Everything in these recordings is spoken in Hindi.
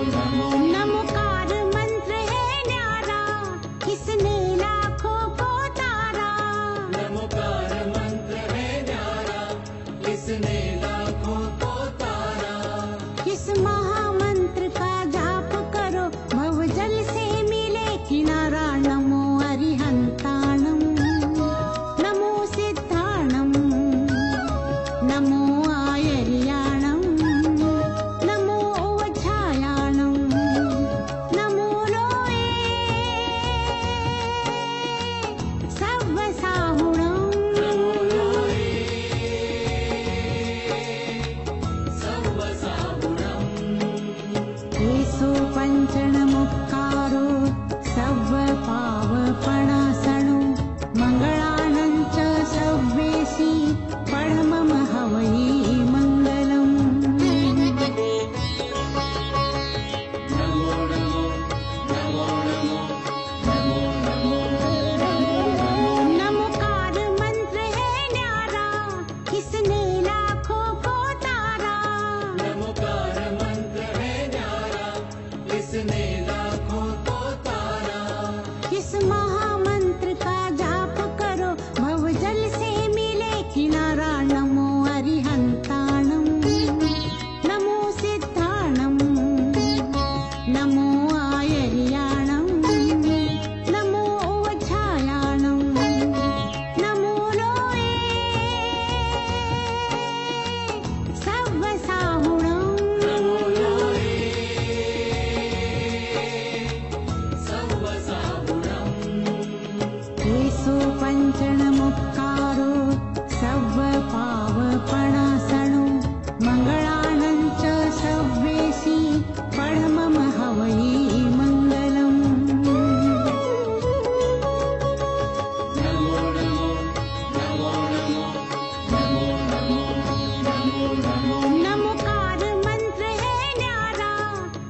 नमोकार मंत्र है न्यारा, किसने लाखों को तारा। नमोकार मंत्र है न्यारा, किसने लाखों को तारा। किस महामंत्र का जाप करो, भवजल से मिले किनारा। नमो अरिहंताणं, नमो सिद्धाणं, नमो आयर्याणं, नमो ओझायाणं, नमो लोये सव्वसाहुणं। केशो पञ्चणमुक्कारो सव्वपावपणासनो, मङ्गलानं च सव्वेसी पढमम हवै मङ्गलम्। नमोकार मंत्र है न्यारा, किसने लाखों को तारा। नमोकार मंत्र है न्यारा, किसने लाखों को तारा। किस महामंत्र का जाप करो, भवजल से मिले किनारा। नमो अरिहंताणं, नमो सिद्धाणं, नमो आयर्याणं, नमो ओझायाणं, नमो लोये सव्वसाहुणं। केशो पञ्चणमुक्कारो सव्वपावपणासनो, मङ्गलानं च सव्वेसी पढमम हवै मङ्गलम्। नमोकार मंत्र है न्यारा,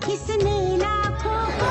किसने लाखों को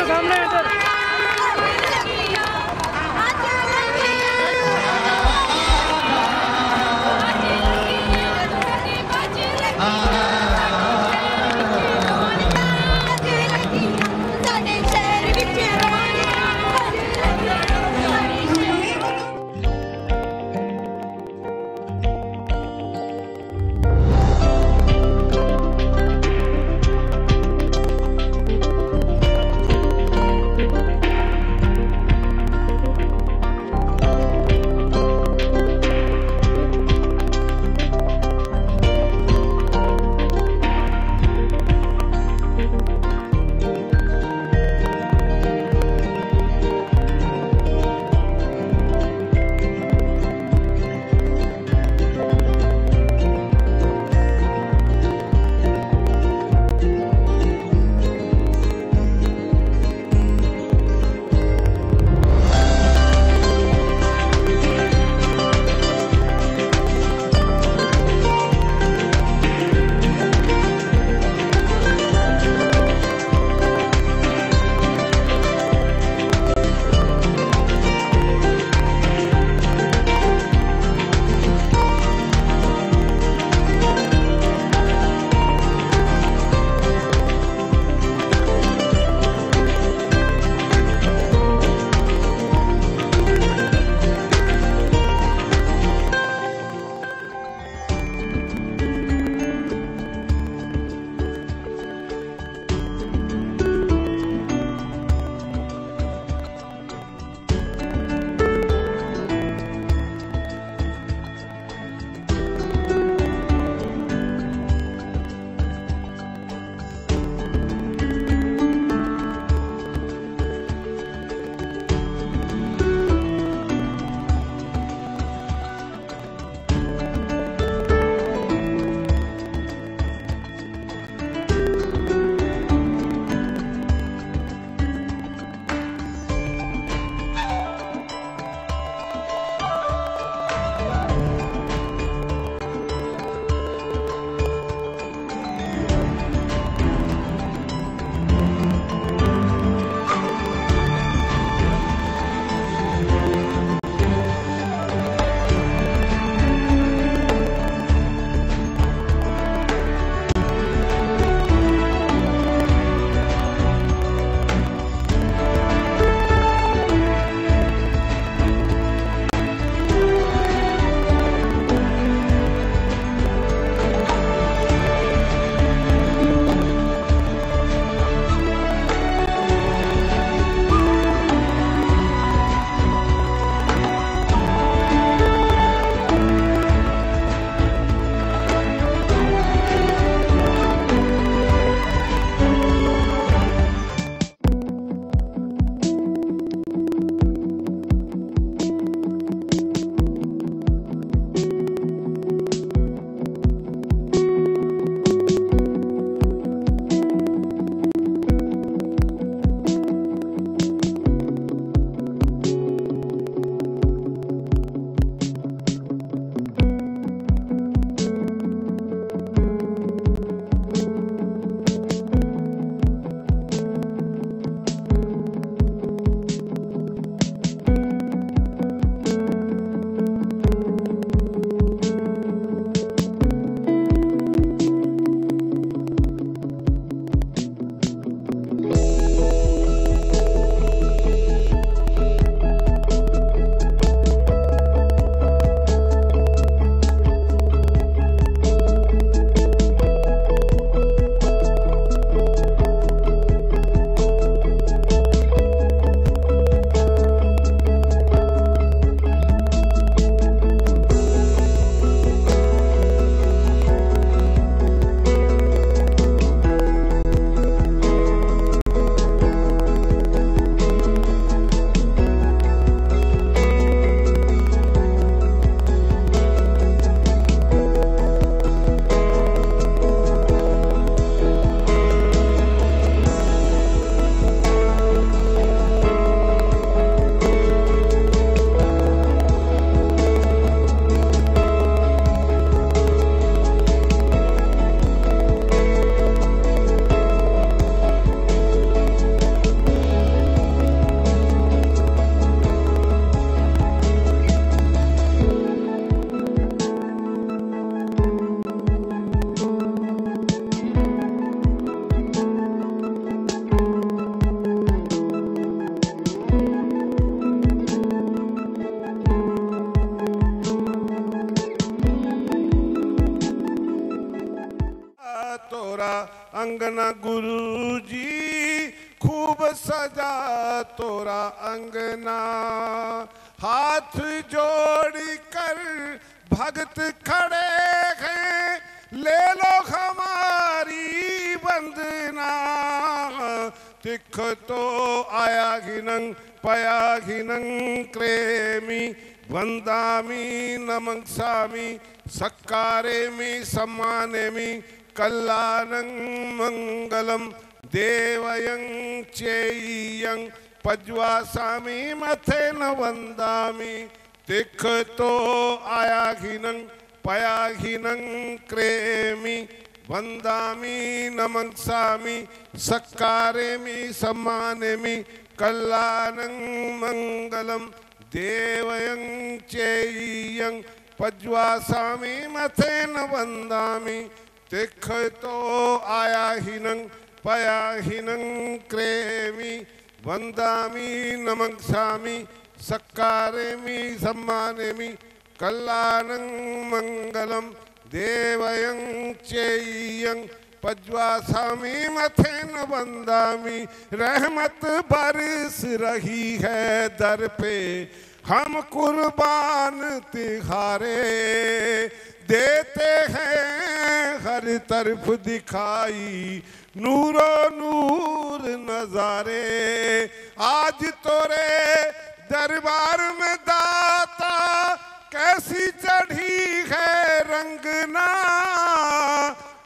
सामने सामने इधर। खूब सजा तोरा अंगना। हाथ जोड़ कर भगत खड़े हैं, ले लो हमारी वंदना। तिख तो आया घिनं पया घिनं क्रेमी, वंदामि नमंसामि सक्कारेमि सम्मानेमि, कल्याणं मंगलम देवयं चेयं पज्वासामि मथे न वंदामि। तिख तो आया घिनं पया घिनं क्रेमी, वंदामि नमंसामि सक्कारेमि सम्मानेमि, कल्याणं मंगलम देवयं चेयं पज्वासामि मथे न वंदामि। तिख तो आया हिनं पया हिनं क्रेमी, वंदामि नमंसामि सक्कारेमि सम्मानेमि, कल्याणं मंगलम देवयं चेयं पज्वासामि मथे न वंदामि। रहमत बरस रही है दर पे, हम कुर्बान तिहारे, देते हैं हर तरफ दिखाई नूरो नूर नजारे। आज तोरे दरबार में दाता कैसी चढ़ी है रंगना,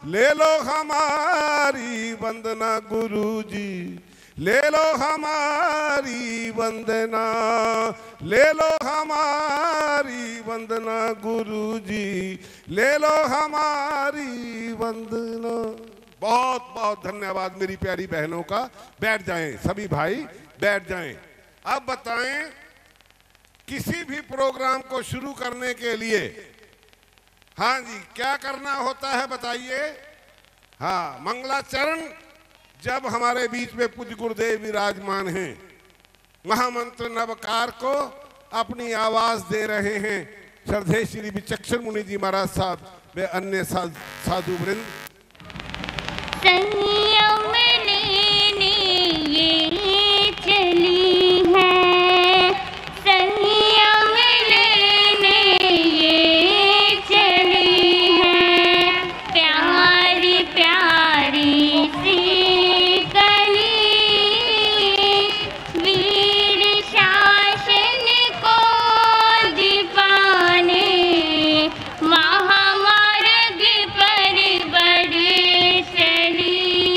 ले लो हमारी वंदना गुरुजी, ले लो हमारी वंदना, ले लो हमारी वंदना गुरुजी, ले लो हमारी वंदना। बहुत बहुत धन्यवाद मेरी प्यारी बहनों का। बैठ जाएं सभी भाई, बैठ जाएं। अब बताएं, किसी भी प्रोग्राम को शुरू करने के लिए हाँ जी क्या करना होता है बताइए। हाँ, मंगलाचरण जब हमारे बीच में पूज्य गुरुदेव विराजमान हैं, महामंत्र नवकार को अपनी आवाज दे रहे हैं श्रद्धेय श्री विचक्षण मुनि जी महाराज साहब वे अन्य साधु वृंद। संयम लेने ये चली है, संयम लेने ये चली है, प्यारी प्यारी सी कली, वीर शासन को दीवाने, महामार्ग पर बढ़ चली।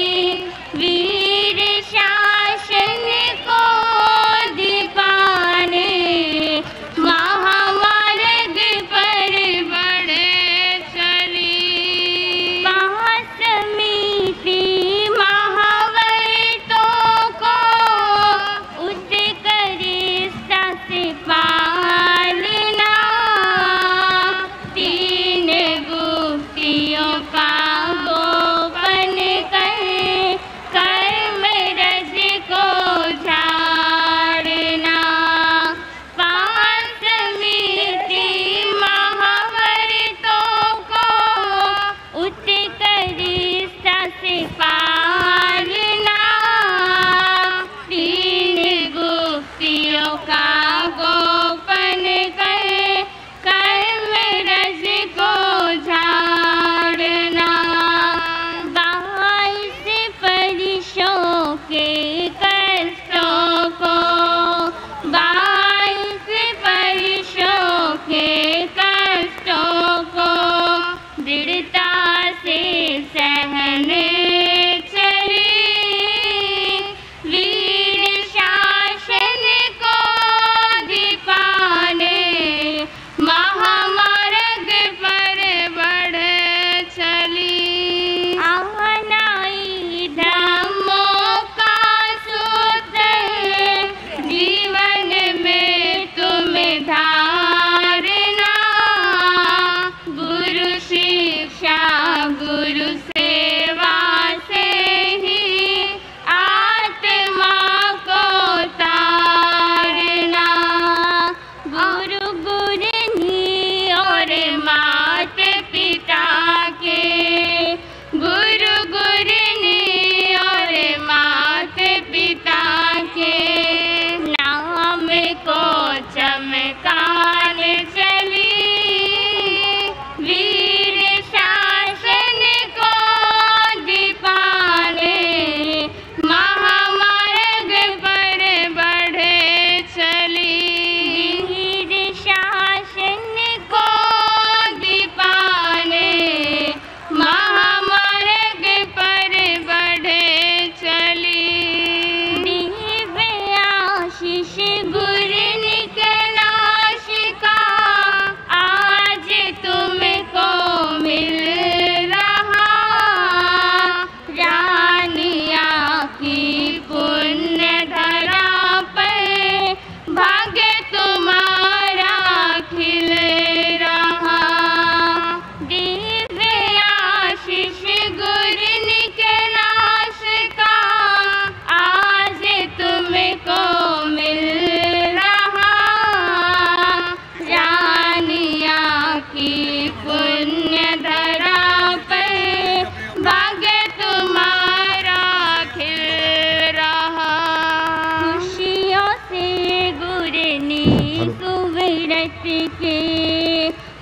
सुमिरत के,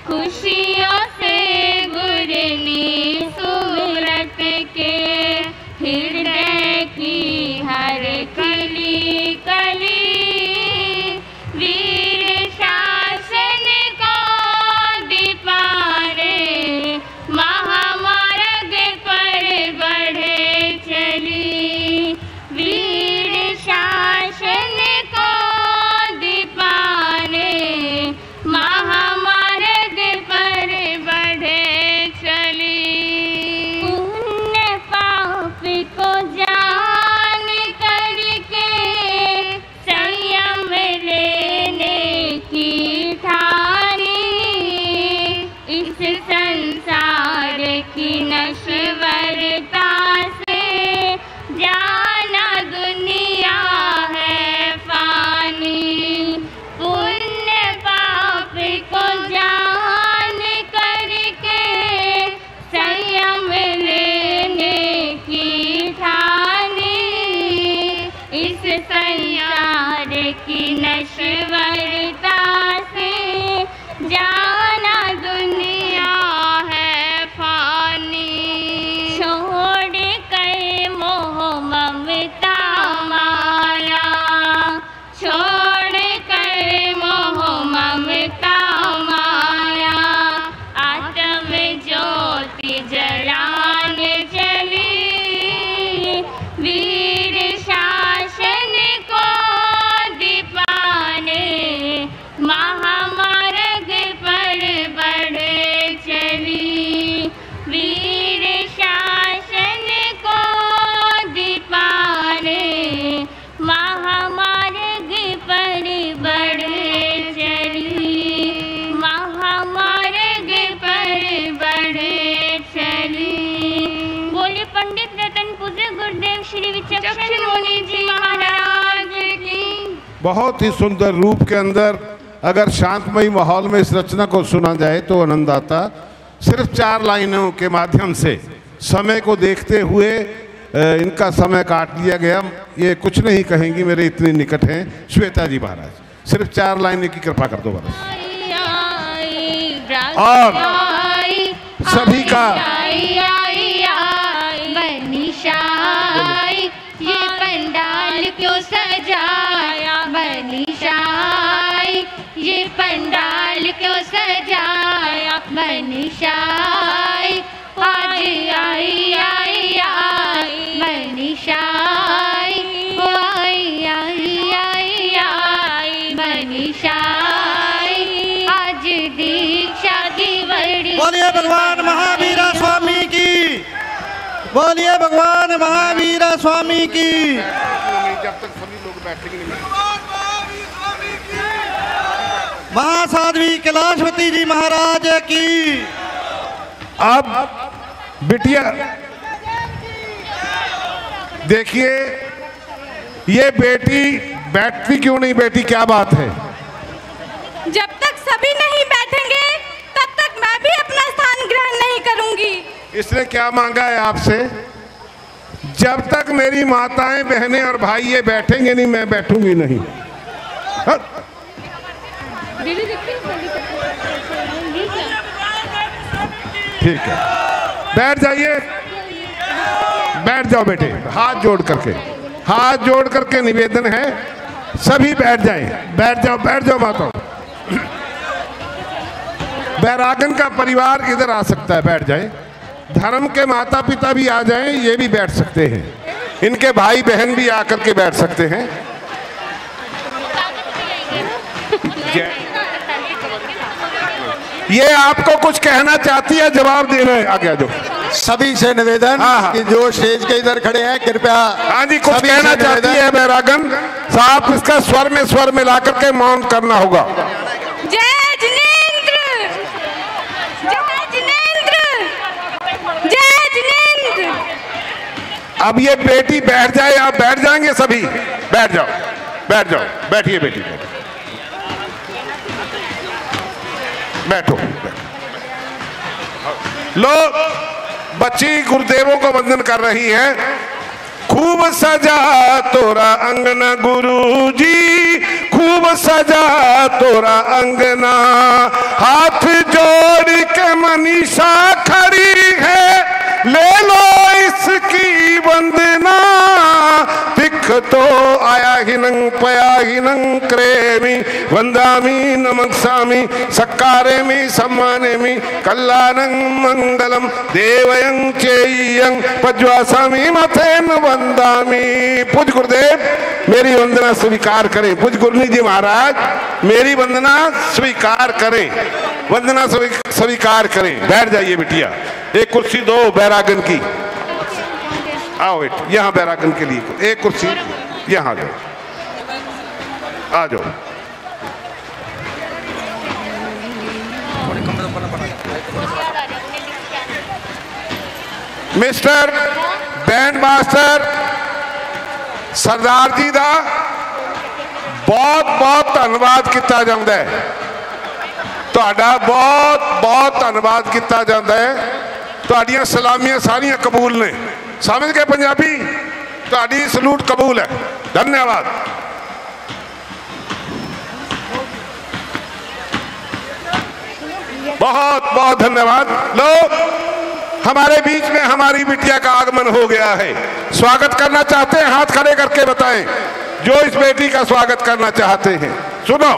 खुशियों से गुरली सूरत के, हृदय की हर कली कली, वीर शासन को दीपारे, महामार्ग पर बढ़े चली, वीर शासन को दीपारे, महामार्ग पर बढ़े चली। पुण्य पाप को जान करके संयम लेने की ठानी, इस संसार की नश्वरता से जाना दुनिया है फानी, पुण्य पाप को जान करके संयम लेने की ठानी, इस संसार की नश्वरता से जाना दुनिया है फानी। छोड़ कर मोह ममता माया, छोड़ कर मोह ममता माया, आत्म ज्योति जलाने चली, वीर शासन को दीपाने, महामार्ग पर बढ़े चली, वीर शासन को दीपाने, महामार्ग पर बढ़े चली, महामार्ग पर बढ़े चली। बोले पंडित रतन पूज्य गुरुदेव श्री विचक्षण मुनि जी महाराज की। बहुत ही सुंदर रूप के अंदर अगर शांतमयी माहौल में इस रचना को सुना जाए तो आनंद आता। सिर्फ 4 लाइनों के माध्यम से समय को देखते हुए इनका समय काट लिया गया। ये कुछ नहीं कहेंगी, मेरे इतने निकट हैं श्वेता जी महाराज। सिर्फ 4 लाइनें की कृपा कर दो बस। और सभी का बनिशाई, ये पंडाल क्यों सजाया बनिशाई, ये पंडाल क्यों सजाया बनिशाई, आज आई आई आई बनिशाई, आई आई आई आई बनिशाई, आज दीक्षा की बड़ी। बोलिए भगवान महावीरा स्वामी की, बोलिए भगवान महावीरा स्वामी की। जब तक सभी लोग बैठेंगे नहीं। महासाध्वी कैलाशवती जी महाराज की। अब बिटिया देखिए, ये बेटी बैठती क्यों नहीं बेटी, क्या बात है? जब तक सभी नहीं बैठेंगे तब तक मैं भी अपना स्थान ग्रहण नहीं करूंगी। इसने क्या मांगा है आपसे? जब तक मेरी माताएं बहनें और भाई ये बैठेंगे नहीं, मैं बैठूंगी नहीं। ठीक है, बैठ जाइए, बैठ जाओ बेटे। हाथ जोड़ करके निवेदन है, सभी बैठ जाएं। बैठ जाओ माता। बैरागन का परिवार इधर आ सकता है, बैठ जाए। धर्म के माता पिता भी आ जाएं, ये भी बैठ सकते हैं। इनके भाई बहन भी आकर के बैठ सकते हैं। ये आपको कुछ कहना चाहती है, जवाब देना है, आगे आ जाओ। सभी से निवेदन कि जो स्टेज के इधर खड़े हैं कृपया। हाँ जी, कुछ कहना चाहती है बैरागन साहब, इसका स्वर में स्वर मिला करके मौन करना होगा। जय जिनेंद्र, जय जिनेंद्र, जय जिनेंद्र। अब ये बेटी बैठ जाए, आप बैठ जाएंगे सभी? बैठ जाओ, बैठिए बेटी, बैठो। लो, बच्ची गुरुदेवों को वंदन कर रही है। खूब सजा तोरा अंगना गुरुजी, खूब सजा तोरा अंगना, हाथ जोड़ के मनीषा खड़ी है, ले लो इसकी वंदना। तिख तो आया ही नंग पया ही नंग क्रेमी, वंदामी नमस्सामी सक्कारेमी सम्मानेमी, कल्याणं मंगलम देवयं चेयं पज्वासामी मथेन वंदामी। पूज गुरुदेव मेरी वंदना स्वीकार करें। पूज गुरुनी जी महाराज मेरी वंदना स्वीकार करें, वंदना स्वीकार करें। बैठ जाइए बिटिया, एक कुर्सी दो बैरागन की। आओ बेट, यहाँ बैरागन के लिए एक कुर्सी, यहाँ जाओ, आ जाओ। मिस्टर बैंड मास्टर सरदार जी का बहुत बहुत धन्यवाद किया जाता है, तुहाडा बहुत बहुत धन्यवाद किया जाता है। तुहाडियां सलामियां सारियां कबूल ने, समझ गए पंजाबी? तुहाडी सलूट कबूल है, धन्यवाद। बहुत बहुत धन्यवाद। लो, हमारे बीच में हमारी बिटिया का आगमन हो गया है। स्वागत करना चाहते हैं? हाथ खड़े करके बताएं जो इस बेटी का स्वागत करना चाहते हैं। सुनो,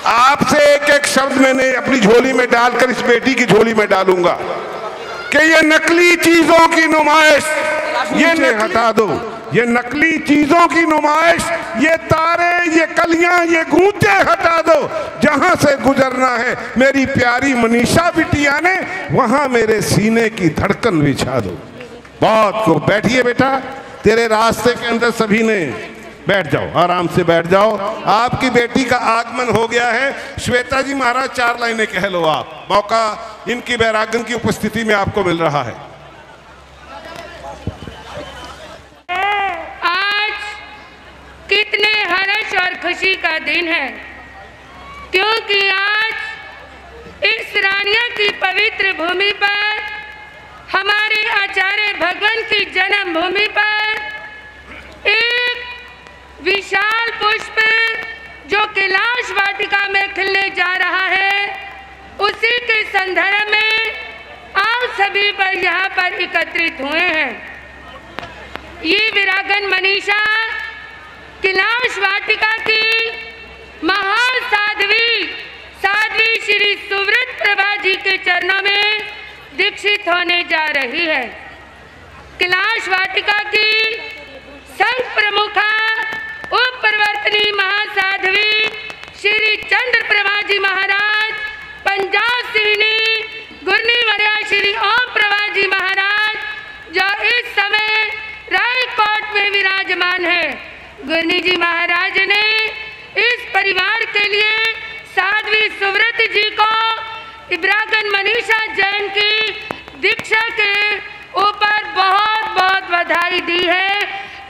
आपसे एक एक शब्द मैंने अपनी झोली में डालकर इस बेटी की झोली में डालूंगा कि ये नकली चीजों की नुमाइश, ये हटा दो, ये नकली चीजों की नुमाइश, ये तारे, ये कलियां, ये गूंजे हटा दो। जहां से गुजरना है मेरी प्यारी मनीषा बिटिया ने, वहां मेरे सीने की धड़कन बिछा दो। बहुत खूब, बैठिए बेटा, तेरे रास्ते के अंदर सभी ने बैठ जाओ, आराम से बैठ जाओ। आपकी बेटी का आगमन हो गया है। श्वेता जी महाराज 4 लाइनें कह लो आप, मौका इनकी बैरागन की उपस्थिति में आपको मिल रहा है। आज कितने हर्ष और खुशी का दिन है, क्योंकि आज इस रानिया की पवित्र भूमि पर, हमारे आचार्य भगवान की जन्म भूमि पर एक विशाल पुष्प जो कैलाश वाटिका में खिलने जा रहा है, उसी के संदर्भ में आप सभी पर यहाँ पर एकत्रित हुए हैं। ये वीरांगना मनीषा कैलाश वाटिका की महान साध्वी श्री सुव्रत प्रभा जी के चरणों में दीक्षित होने जा रही है। कैलाश वाटिका की संघ प्रमुखा उप प्रवर्तनी महासाध्वी श्री चंद्र प्रभा जी महाराज, पंजाब सिंहनी गुरनी वर्या श्री ओम प्रभा जी महाराज, जो इस समय रायकोट में विराजमान है। गुरनी जी महाराज ने इस परिवार के लिए साध्वी सुव्रत जी को वीरांगना मनीषा जैन की दीक्षा के ऊपर बहुत बहुत बधाई दी है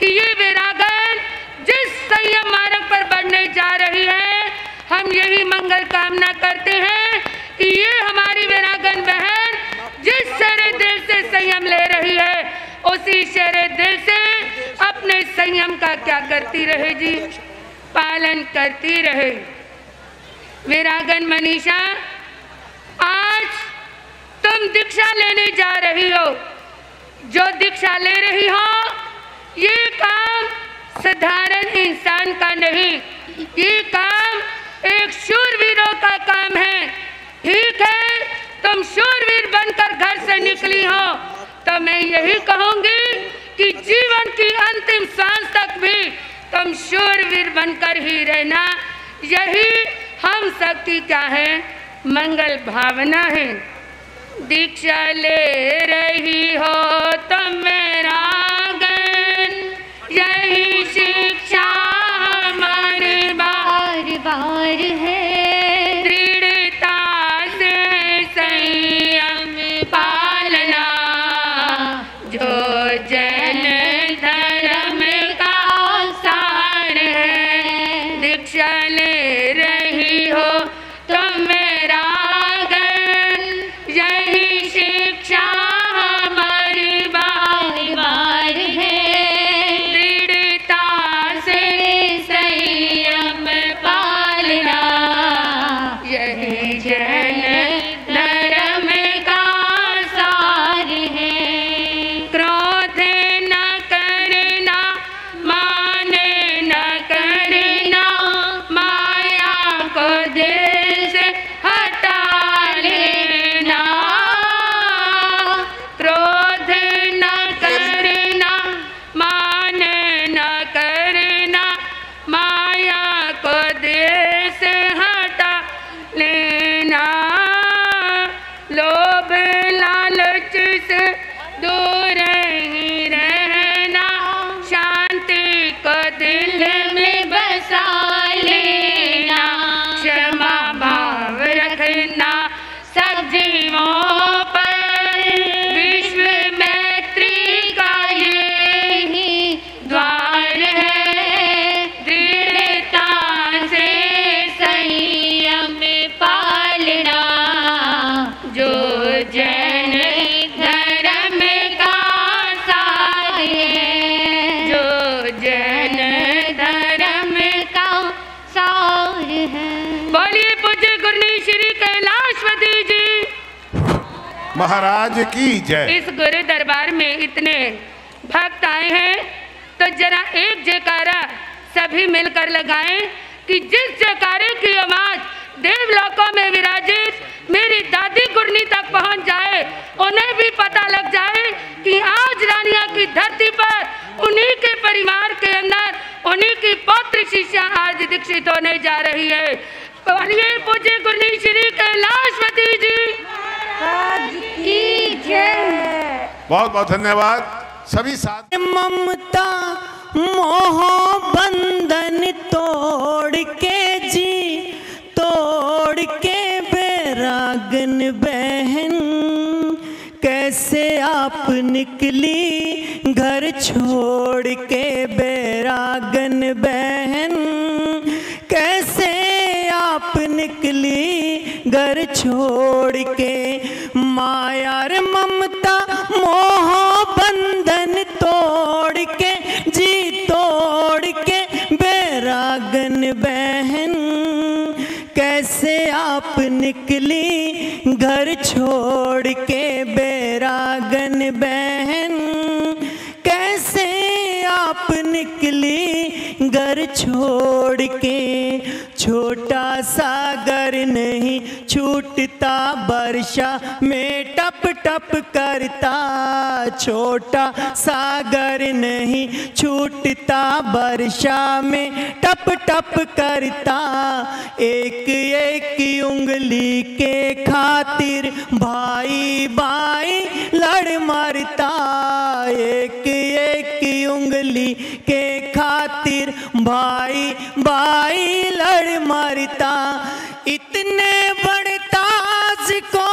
कि ये वीरांगना जिस संयम मार्ग पर बढ़ने जा रही है, हम यही मंगल कामना करते हैं कि ये हमारी वीरांगना बहन जिस शेरे दिल से संयम ले रही है, उसी शेरे दिल से अपने संयम का क्या करती रहे जी, पालन करती रहे। वीरांगना मनीषा, आज तुम दीक्षा लेने जा रही हो। जो दीक्षा ले रही हो, ये काम साधारण इंसान का नहीं, ये काम एक शूरवीरों का काम है। ठीक है, तुम शूरवीर बनकर घर से निकली हो, तो मैं यही कहूंगी कि जीवन की अंतिम सांस तक भी तुम शूरवीर बनकर ही रहना। यही हम सबकी क्या है, मंगल भावना है। दीक्षा ले रही हो तुम वीरांगन, यही शिक्षा हमारी बार बार है। दृढ़ता से संयम पालना, जो जैन धर्म का सार है। दीक्षा ले रही हो तुम वीरांगन, यही शिक्षा हमारी बार बार दिल में बसा लेना, क्षमा भाव रखना सब जीवों पर, विश्व मैत्री का यही द्वार है, दृढ़ता से संयम पालना, जो जैन धर्म का सार है, जो जैन धर्म का सार है। बोलिए पूज्य गुरनी श्री कैलाशपति जी महाराज की जय। इस गुरु दरबार में इतने भक्त आए हैं तो जरा एक जयकारा सभी मिलकर लगाएं कि जिस जयकारे की आवाज देवलोकों में विराजित मेरी दादी गुरनी तक पहुंच जाए, उन्हें भी पता लग जाए कि आज रानिया की धरती पर उन्हीं के परिवार के अंदर उन्हीं की पौत्र शिष्या आज दीक्षित होने जा रही है। बोलिए पूज्य गुरनी श्री कैलाशपति जी की जय। बहुत बहुत धन्यवाद सभी साथ। ममता मोह बंधन तोड़ के जी, तोड़ के बैरागन बहन, कैसे आप निकली घर छोड़ के बैरागन बहन, कैसे आप निकली घर छोड़ के, माया रे ममता मोह बंधन तोड़ के जी, तोड़ के बैरागन बहन, कैसे आप निकली घर छोड़ के बैरागन बहन, कैसे आप निकली घर छोड़ के, छोटा सागर नहीं छूटता वर्षा में टप टप करता, छोटा सागर नहीं छूटता वर्षा में टप टप करता, एक एक उंगली के खातिर भाई भाई लड़ मरता, एक एक उंगली के खातिर भाई भाई लड़ मरता, इतने बड़े ताज को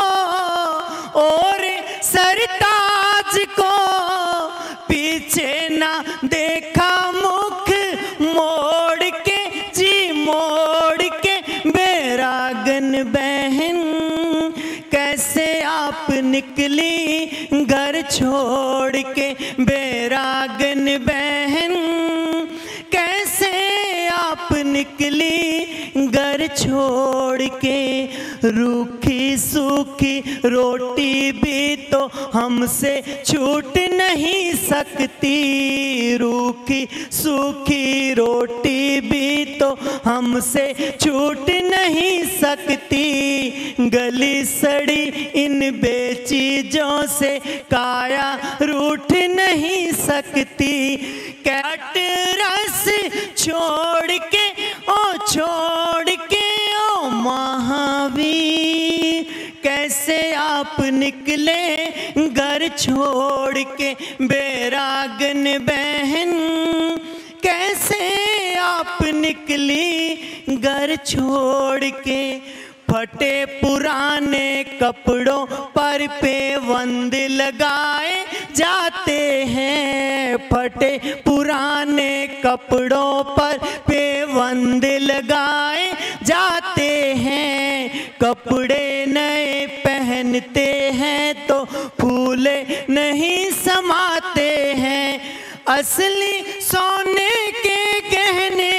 और सरताज को पीछे ना देखा मुख मोड़ के जी, मोड़ के बैरागन बहन, कैसे आप निकली घर छोड़ के बैरागन बहन, कैसे आप निकली घर छोड़ के, रूखी सूखी रोटी भी तो हमसे छूट नहीं सकती, रूखी सूखी रोटी भी तो हमसे छूट नहीं सकती, गली सड़ी इन बेचीजों से काया रूठ नहीं सकती, कैट रस छोड़ के ओ छोड़ के ओ महावीर, कैसे आप निकले घर छोड़ के बैरागन बहन, कैसे आप निकली घर छोड़ के, फटे पुराने कपड़ों पर पेवंद लगाए जाते हैं, फटे पुराने कपड़ों पर पेवंद लगाए जाते हैं, कपड़े नए पहनते हैं तो फूले नहीं समाते हैं, असली सोने के गहने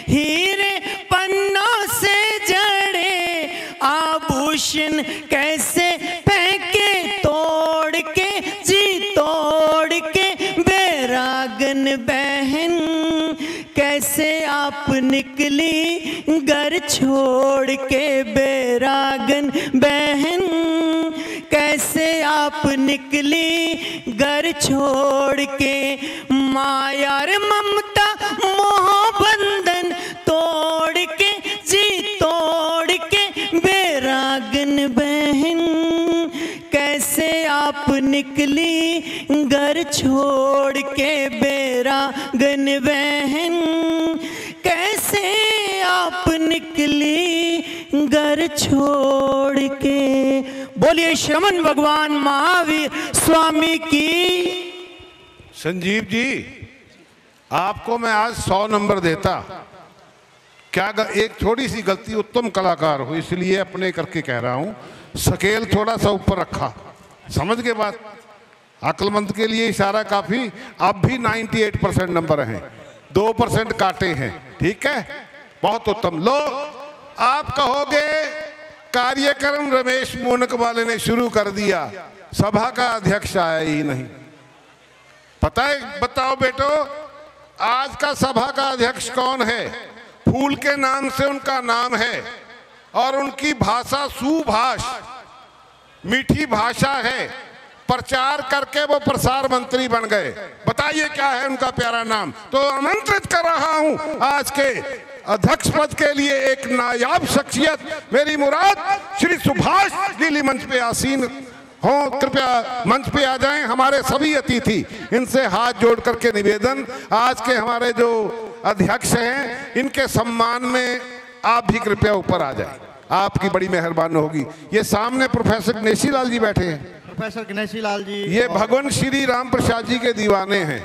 हीरे पन्नों से जड़े आभूषण कैसे फेंके तोड़ के जी, तोड़ के बैरागन बहन, कैसे आप निकली घर छोड़ के बैरागन बहन, कैसे आप निकली घर छोड़ के, माया रे ममता मोह बंधन तोड़ के जी, तोड़ के बैरागन बहन, कैसे आप निकली घर छोड़ के बैरागन बहन, कैसे आप निकली घर छोड़ के। बोलिए श्रवण भगवान महावीर स्वामी की। संजीव जी, आपको मैं आज 100 नंबर देता। क्या एक थोड़ी सी गलती, उत्तम कलाकार हो इसलिए अपने करके कह रहा हूं, स्केल थोड़ा सा ऊपर रखा, समझ के बात। अक्लमंद के लिए इशारा काफी। अब भी 98% नंबर हैं, 2% काटे हैं, ठीक है, बहुत उत्तम। लो, आप कहोगे कार्यक्रम रमेश मोनक वाले ने शुरू कर दिया, सभा का अध्यक्ष आया ही नहीं। पता है, बताओ बेटो, आज का सभा का अध्यक्ष कौन है? फूल के नाम से उनका नाम है और उनकी भाषा सुभाष, मीठी भाषा है। प्रचार करके वो प्रसार मंत्री बन गए। बताइए क्या है उनका प्यारा नाम। तो आमंत्रित कर रहा हूं आज के अध्यक्ष पद के लिए एक नायाब शख्सियत, मेरी मुराद श्री सुभाष लीली मंच पे आसीन हो। कृपया मंच पे आ जाएं हमारे सभी अतिथि। इनसे हाथ जोड़ करके निवेदन, आज के हमारे जो अध्यक्ष हैं इनके सम्मान में आप भी कृपया ऊपर आ जाएं, आपकी बड़ी मेहरबानी होगी। ये सामने प्रोफेसर गणेशी लाल जी बैठे हैं। प्रोफेसर गणेशी लाल जी ये भगवान श्री राम प्रसाद जी के दीवाने हैं,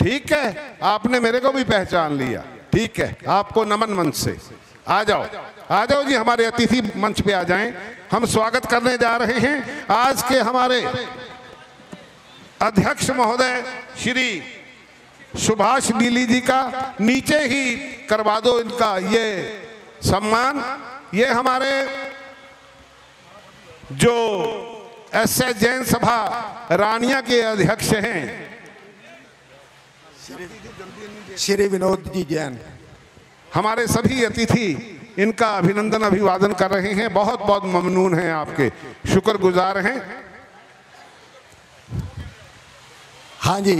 ठीक है। आपने मेरे को भी पहचान लिया, ठीक है। आपको नमन मंच से। आ जाओ, आ जाओ जी, हमारे अतिथि मंच पे आ जाएं। हम स्वागत करने जा रहे हैं आज के हमारे अध्यक्ष महोदय श्री सुभाष लीली जी का। नीचे ही करवा दो इनका ये सम्मान। ये हमारे जो एस.एस. जैन सभा रानिया के अध्यक्ष हैं श्री विनोद जी जैन। हमारे सभी अतिथि इनका अभिनंदन अभिवादन कर रहे हैं। बहुत बहुत ममनून हैं, आपके शुक्रगुजार हैं। हाँ जी,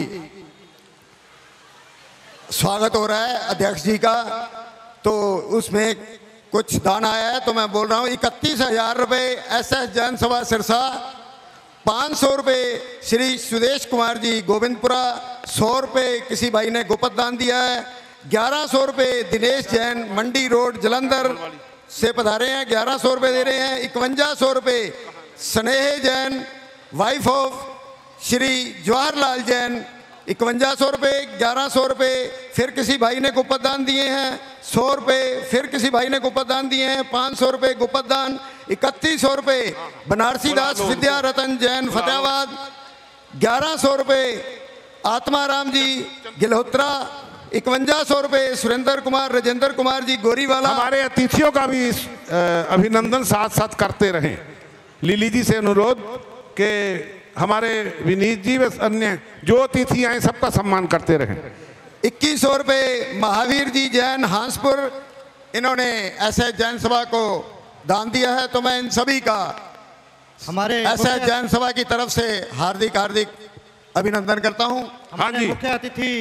स्वागत हो रहा है अध्यक्ष जी का। तो उसमें कुछ दान आया है तो मैं बोल रहा हूँ 31,000 रुपये एस.एस. जैन सभा सिरसा, 500 रुपये श्री सुदेश कुमार जी गोविंदपुरा, 100 रुपये किसी भाई ने गोपत दान दिया है, 1100 रुपये दिनेश जैन मंडी रोड जलंधर से पधारे हैं, 1100 रुपये दे रहे हैं। 5100 रुपये स्नेह जैन वाइफ ऑफ श्री जवाहरलाल जैन, 5100 रुपये, 1100 रुपये फिर किसी भाई ने गोपत दान दिए हैं, 100 रुपये फिर किसी भाई ने गोपत दान दिए हैं, 500 रुपये गोपत दान, 3100 रुपये बनारसी दास विद्या रतन जैन फतेहाबाद, 1100 रुपये आत्माराम जी गिलहोत्रा, 5100 रुपये सुरेंद्र कुमार राजेंद्र कुमार जी गोरीवाला। हमारे अतिथियों का भी अभिनंदन साथ साथ करते रहें। लीली जी से अनुरोध के हमारे विनीत जी व अन्य जो अतिथि आए सबका सम्मान करते रहें। 2100 रुपये महावीर जी जैन हांसपुर, इन्होंने एस.एस. जैन सभा को दान दिया है। तो मैं इन सभी का हमारे एस.एस. जैन सभा की तरफ से हार्दिक हार्दिक अभिनंदन करता हूं। हाँ जी, मुख्य अतिथि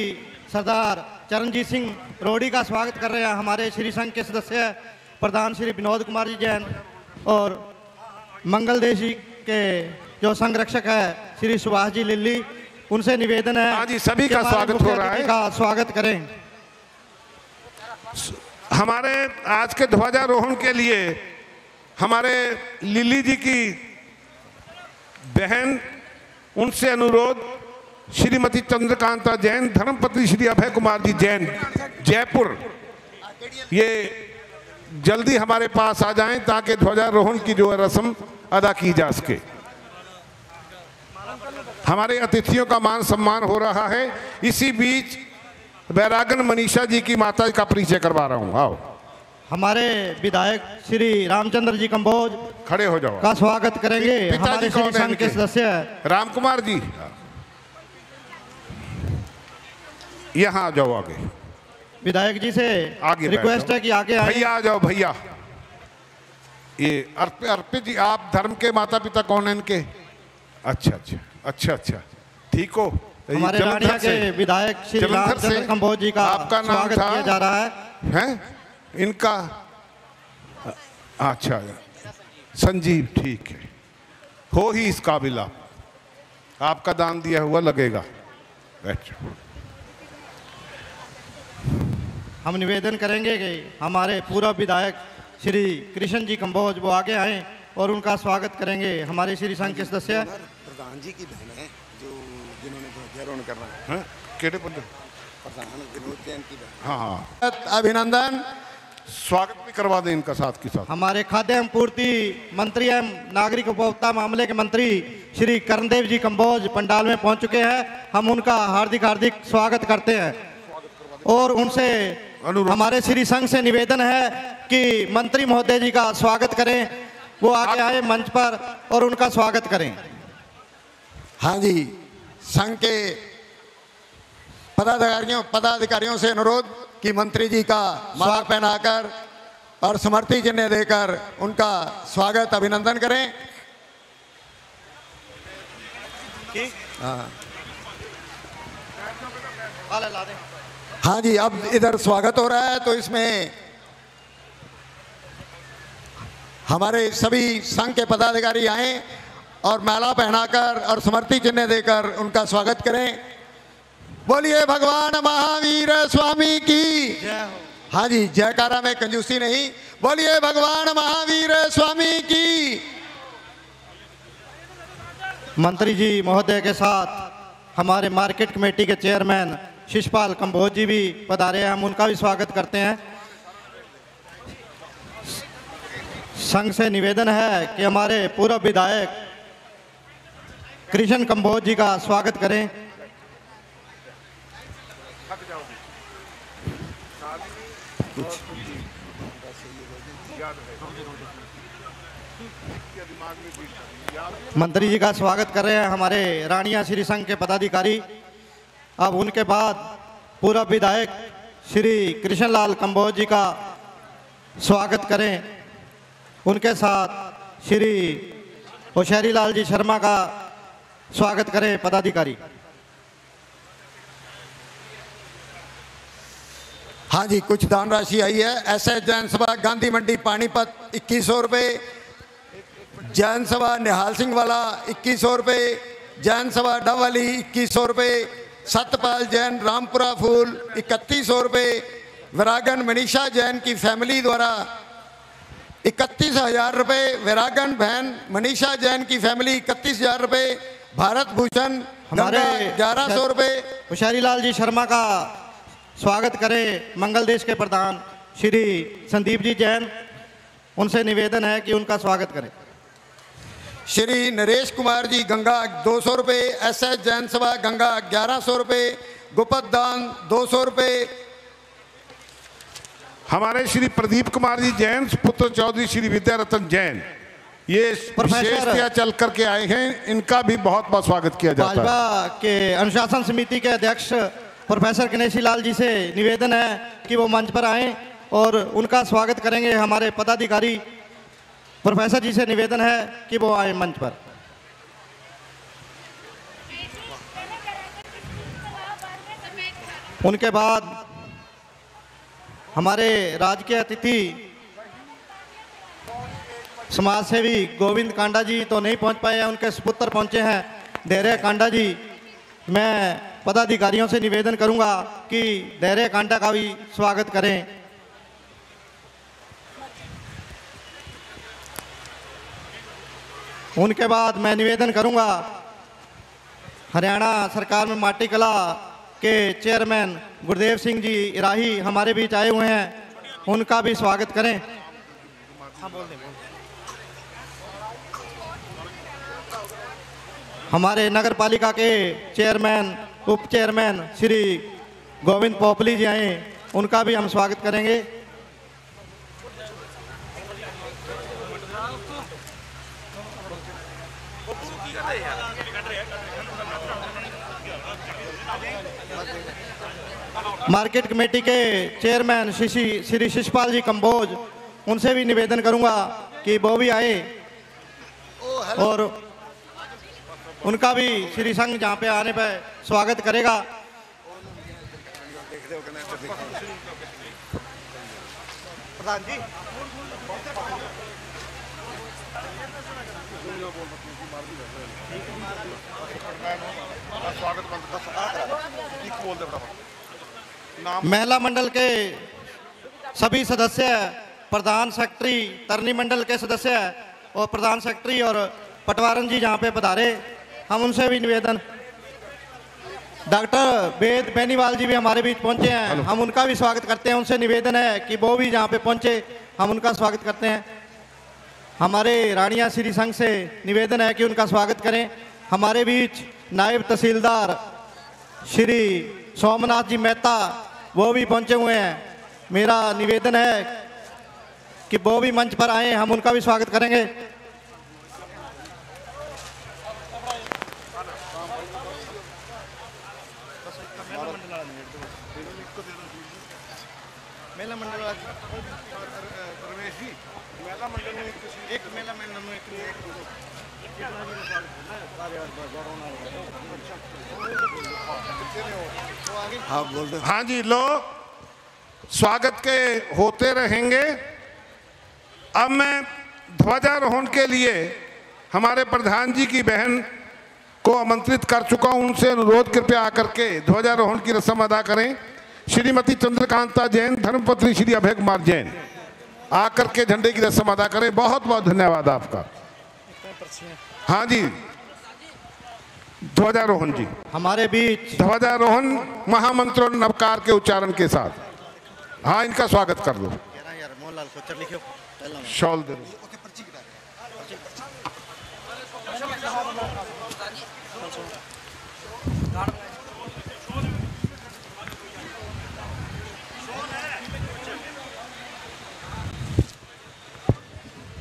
सरदार चरणजीत सिंह रोडी का स्वागत कर रहे हैं। हमारे श्री संघ के सदस्य प्रधान श्री विनोद कुमार जी जैन और मंगल देश जी के जो संरक्षक है श्री सुभाष जी लिल्ली, उनसे निवेदन है हाँ जी, सभी का स्वागत हो रहा है। का स्वागत करें। हमारे आज के ध्वजारोहण के लिए हमारे लिली जी की बहन, उनसे अनुरोध श्रीमती चंद्रकांता जैन, धर्मपत्नी श्री अभय कुमार जी जैन जयपुर, ये जल्दी हमारे पास आ जाएं ताकि ध्वजारोहण की जो रस्म अदा की जा सके। हमारे अतिथियों का मान सम्मान हो रहा है। इसी बीच बैरागन मनीषा जी की माता का परिचय करवा रहा हूं। आओ, हमारे विधायक श्री रामचंद्र जी कंबोज खड़े हो जाओ, का स्वागत करेंगे। हमारे श्री संघ के सदस्य राम कुमार जी, यहाँ आ जाओ आगे। विधायक जी से आगे रिक्वेस्ट है कि आगे आए। भैया आ जाओ भैया। ये अर्पित जी, आप धर्म के माता पिता कौन है इनके? अच्छा अच्छा अच्छा अच्छा, ठीक हो। हमारे रानिया के विधायक श्री रामचंद्र कंबोज जी का आपका नाम स्वागत था? किया जा रहा है। इनका अच्छा संजीव, ठीक है, हो ही इस काबिल आपका दान दिया हुआ लगेगा। बैठ हम निवेदन करेंगे कि हमारे पूर्व विधायक श्री कृष्ण जी कंबोज वो आगे आएँ और उनका स्वागत करेंगे। हमारे श्री संघ के सदस्य प्रधान जी की बहन है जो जिन्होंने ध्वजारोहण करना है। हाँ, केड़े प्रधान विनोद जैन की बहन। हाँ हाँ, अभिनंदन। स्वागत भी करवा दें इनका साथ के साथ। हमारे खाद्य एवं पूर्ति मंत्री एवं नागरिक उपभोक्ता मामले के मंत्री श्री कर्णदेव जी कंबोज पंडाल में पहुंच चुके हैं। हम उनका हार्दिक हार्दिक स्वागत करते हैं और उनसे हमारे श्री संघ से निवेदन है कि मंत्री महोदय जी का स्वागत करें। वो आगे आए मंच पर और उनका स्वागत करें। हाँ जी, संघ के पदाधिकारियों से अनुरोध कि मंत्री जी का माला पहनाकर और समर्थी चिन्ह देकर उनका स्वागत अभिनंदन करें। हाँ जी, अब इधर स्वागत हो रहा है तो इसमें हमारे सभी संघ के पदाधिकारी आए और माला पहनाकर और समर्थी चिन्ह देकर उनका स्वागत करें। बोलिए भगवान महावीर स्वामी की। हाँ जी, जयकारा में कंजूसी नहीं। बोलिए भगवान महावीर स्वामी की। मंत्री जी महोदय के साथ हमारे मार्केट कमेटी के चेयरमैन शिषपाल कंबोज जी भी पधारे हैं। हम उनका भी स्वागत करते हैं। संघ से निवेदन है कि हमारे पूर्व विधायक कृष्ण कंबोज जी का स्वागत करें। मंत्री जी का स्वागत कर रहे हैं हमारे रानिया श्री संघ के पदाधिकारी। अब उनके बाद पूर्व विधायक श्री कृष्णलाल कंबोज जी का स्वागत करें। उनके साथ श्री होशियारी लाल जी शर्मा का स्वागत करें पदाधिकारी। हाँ जी, कुछ दान राशि आई है। एसएस जैन सभा गांधी मंडी पानीपत 2100 रुपये, जैन सभा निहाल सिंह वाला 2100 रुपये, जैन सभा डवाली 2100 रुपये, सतपाल जैन रामपुरा फूल 3100 रुपये, वैरागन मनीषा जैन की फैमिली द्वारा 31,000 रुपये, वैरागन बहन मनीषा जैन की फैमिली 31,000 रुपये, भारत भूषण हमारे 1100 रुपये। होशियारी लाल जी शर्मा का स्वागत करें मंगल देश के प्रधान श्री संदीप जी जैन। उनसे निवेदन है कि उनका स्वागत करें। श्री नरेश कुमार जी गंगा 200 रुपये, एसएस जैन सभा गंगा 1100 रुपये, गुपत दान 200 रुपये। हमारे श्री प्रदीप कुमार जी जैन पुत्र चौधरी श्री विद्यारतन जैन ये विशेषतया चल करके आए हैं। इनका भी बहुत बहुत स्वागत किया जाता है। भाजपा के अनुशासन समिति के अध्यक्ष प्रोफेसर गणेशी लाल जी से निवेदन है कि वो मंच पर आएं और उनका स्वागत करेंगे। हमारे पदाधिकारी प्रोफेसर जी से निवेदन है कि वो आए मंच पर। उनके बाद हमारे राजकीय अतिथि समाज सेवी गोविंद कांडा जी तो नहीं पहुंच पाए हैं, उनके सुपुत्र पहुंचे हैं धैर्य कांडा जी। मैं पदाधिकारियों से निवेदन करूंगा कि धैर्य कांडा का भी स्वागत करें। उनके बाद मैं निवेदन करूंगा हरियाणा सरकार में माटी कला के चेयरमैन गुरदेव सिंह जी इराही हमारे बीच आए हुए हैं, उनका भी स्वागत करें। हमारे नगर पालिका के चेयरमैन उप चेयरमैन श्री गोविंद पोपली जी आए, उनका भी हम स्वागत करेंगे। मार्केट कमेटी के चेयरमैन श्री शिषपाल जी कंबोज, उनसे भी निवेदन करूंगा कि वो भी आए और उनका भी श्री संघ जहाँ पे आने पर स्वागत करेगा। प्रधान जी महिला मंडल के सभी सदस्य, प्रधान सेक्रेटरी, तरनी मंडल के सदस्य और प्रधान सेक्रेटरी और पटवारन जी जहाँ पे पधारे, हम उनसे भी निवेदन। डॉक्टर वेद बेनीवाल जी भी हमारे बीच पहुंचे हैं, हम उनका भी स्वागत करते हैं। उनसे निवेदन है कि वो भी जहाँ पे पहुंचे हम उनका स्वागत करते हैं। हमारे रानिया श्री संघ से निवेदन है कि उनका स्वागत करें। हमारे बीच नायब तहसीलदार श्री सोमनाथ जी मेहता वो भी पहुंचे हुए हैं। मेरा निवेदन है कि वो भी मंच पर आए, हम उनका भी स्वागत करेंगे। मेला मंडल हाँ बोल दो। हाँ जी, लो स्वागत के होते रहेंगे। अब मैं ध्वजारोहण के लिए हमारे प्रधान जी की बहन को आमंत्रित कर चुका हूं। उनसे अनुरोध कृपया आकर के ध्वजारोहण की रस्म अदा करें। श्रीमती चंद्रकांता जैन, धर्मपत्नी श्री अभय कुमार जैन आकर के झंडे की रस्म अदा करें। बहुत बहुत धन्यवाद आपका। हाँ जी, ध्वजारोहण जी हमारे बीच ध्वजारोहण महामंत्रों नवकार के उच्चारण के साथ। हाँ, इनका स्वागत कर दो। शॉल दे दो।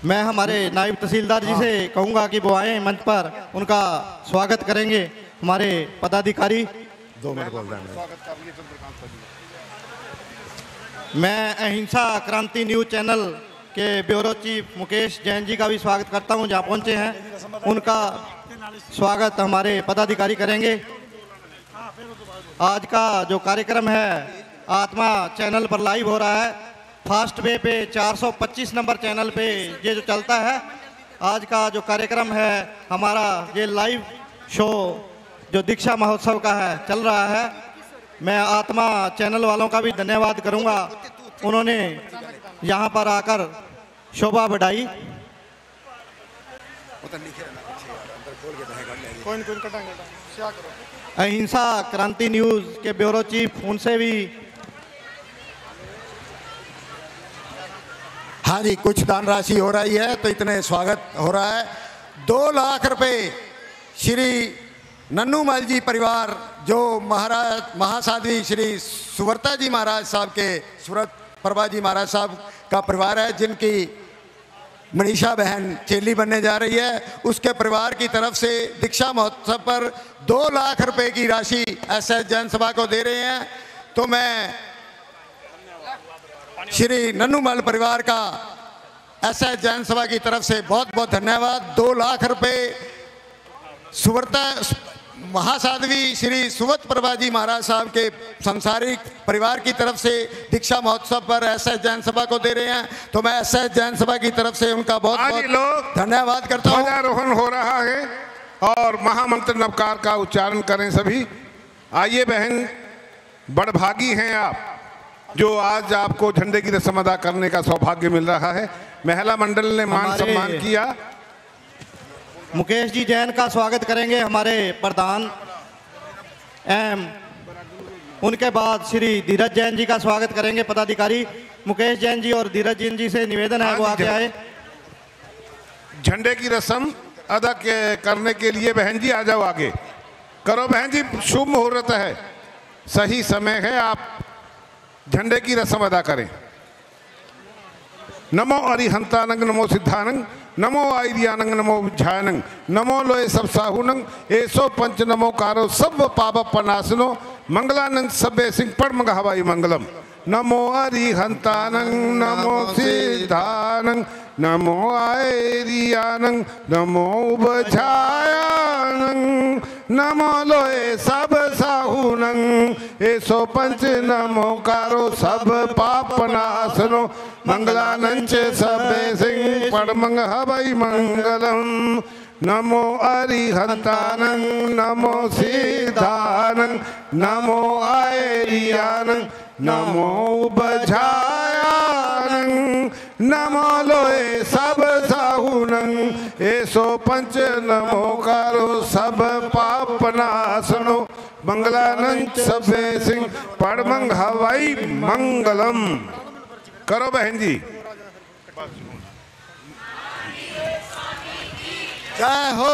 मैं हमारे नायब तहसीलदार जी से कहूंगा कि वो आए मंच पर, उनका स्वागत करेंगे। हमारे पदाधिकारी 2 मिनट बोल रहे हैं। मैं अहिंसा क्रांति न्यूज चैनल के ब्यूरो चीफ मुकेश जैन जी का भी स्वागत करता हूं, जहां पहुंचे हैं। उनका स्वागत हमारे पदाधिकारी करेंगे। आज का जो कार्यक्रम है आत्मा चैनल पर लाइव हो रहा है। फास्ट वे पे 425 नंबर चैनल पे ये जो चलता है, आज का जो कार्यक्रम है हमारा ये लाइव शो जो दीक्षा महोत्सव का है चल रहा है। मैं आत्मा चैनल वालों का भी धन्यवाद करूंगा, उन्होंने यहाँ पर आकर शोभा बढ़ाई। अहिंसा क्रांति न्यूज के ब्यूरो चीफ, उनसे भी हाँ जी, कुछ दान राशि हो रही है तो इतने स्वागत हो रहा है। 2 लाख रुपए श्री नन्नूमल जी परिवार, जो महाराज महासाध्वी श्री सुव्रता जी महाराज साहब के, सुव्रत प्रभा जी महाराज साहब का परिवार है, जिनकी मनीषा बहन चेली बनने जा रही है, उसके परिवार की तरफ से दीक्षा महोत्सव पर 2 लाख रुपए की राशि एसएस जैन सभा को दे रहे हैं। तो मैं श्री नन्नूमल परिवार का एसएस जैन सभा की तरफ से बहुत बहुत धन्यवाद। 2 लाख रुपए सुव्रता महासाध्वी श्री सुव्रत प्रभा जी महाराज साहब के संसारिक परिवार की तरफ से दीक्षा महोत्सव पर एसएस जैन सभा को दे रहे हैं। तो मैं एसएस जैन सभा की तरफ से उनका बहुत बहुत धन्यवाद करता हूँ। ध्वजारोहण हो रहा है और महामंत्र नवकार का उच्चारण करें सभी। आइए बहन, बड़भागी हैं आप जो आज आपको झंडे की रस्म अदा करने का सौभाग्य मिल रहा है। महिला मंडल ने मान सम्मान किया। मुकेश जी जैन का स्वागत करेंगे हमारे प्रधान एम। उनके बाद श्री धीरज जैन जी का स्वागत करेंगे पदाधिकारी। मुकेश जैन जी और धीरज जैन जी से निवेदन है वो आगे आए। झंडे की रस्म अदा करने के लिए बहन जी आ जाओ, आगे करो बहन जी। शुभ मुहूर्त है, सही समय है, आप झंडे की रस्म अदा करें। नमो अरिहंतानंग, नमो सिद्धानंग, नमो आयरियानंग, नमो विज्ञानंग, नमो लोए सब साहुनंग, एसो पंच नमो कारो सब पाप पनासनो, मंगलानंद सबे सिंह पड़ मंग हवाई मंगलम। नमो अरिहंतानंग, नमो सिद्धानंग, नमो आयरियानंग, नमो विज्ञानंग, नमो लोए सब साहुनंग, एसो पंच नमो कारो सब पाप नासनो, मंगलानंद सबे सिंह पड़ मंग हवाई मंगलम। नमो अरिहंतानंग, नमो सिद्धानंग, नमो आयरियानंग, नमो विज्ञानंग। नमो लोए सब साहुनंग ऐसो पंच नमो करो सब पाप नाशनो मंगलानंद सबे सिंह पड़मंग हवाई मंगलम। करो बहन जी। जय हो।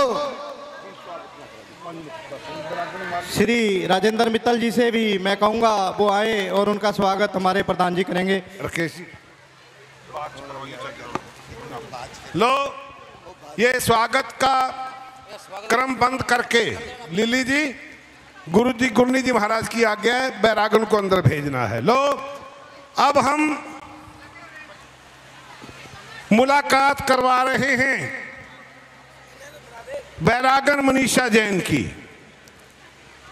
श्री राजेंद्र मित्तल जी से भी मैं कहूंगा वो आए और उनका स्वागत हमारे प्रधान जी करेंगे। राकेश जी लो ये स्वागत का क्रम बंद करके लिली जी गुरु जी गुरनी जी महाराज की आज्ञा है, बैरागन को अंदर भेजना है। लो अब हम मुलाकात करवा रहे हैं बैरागन मनीषा जैन की।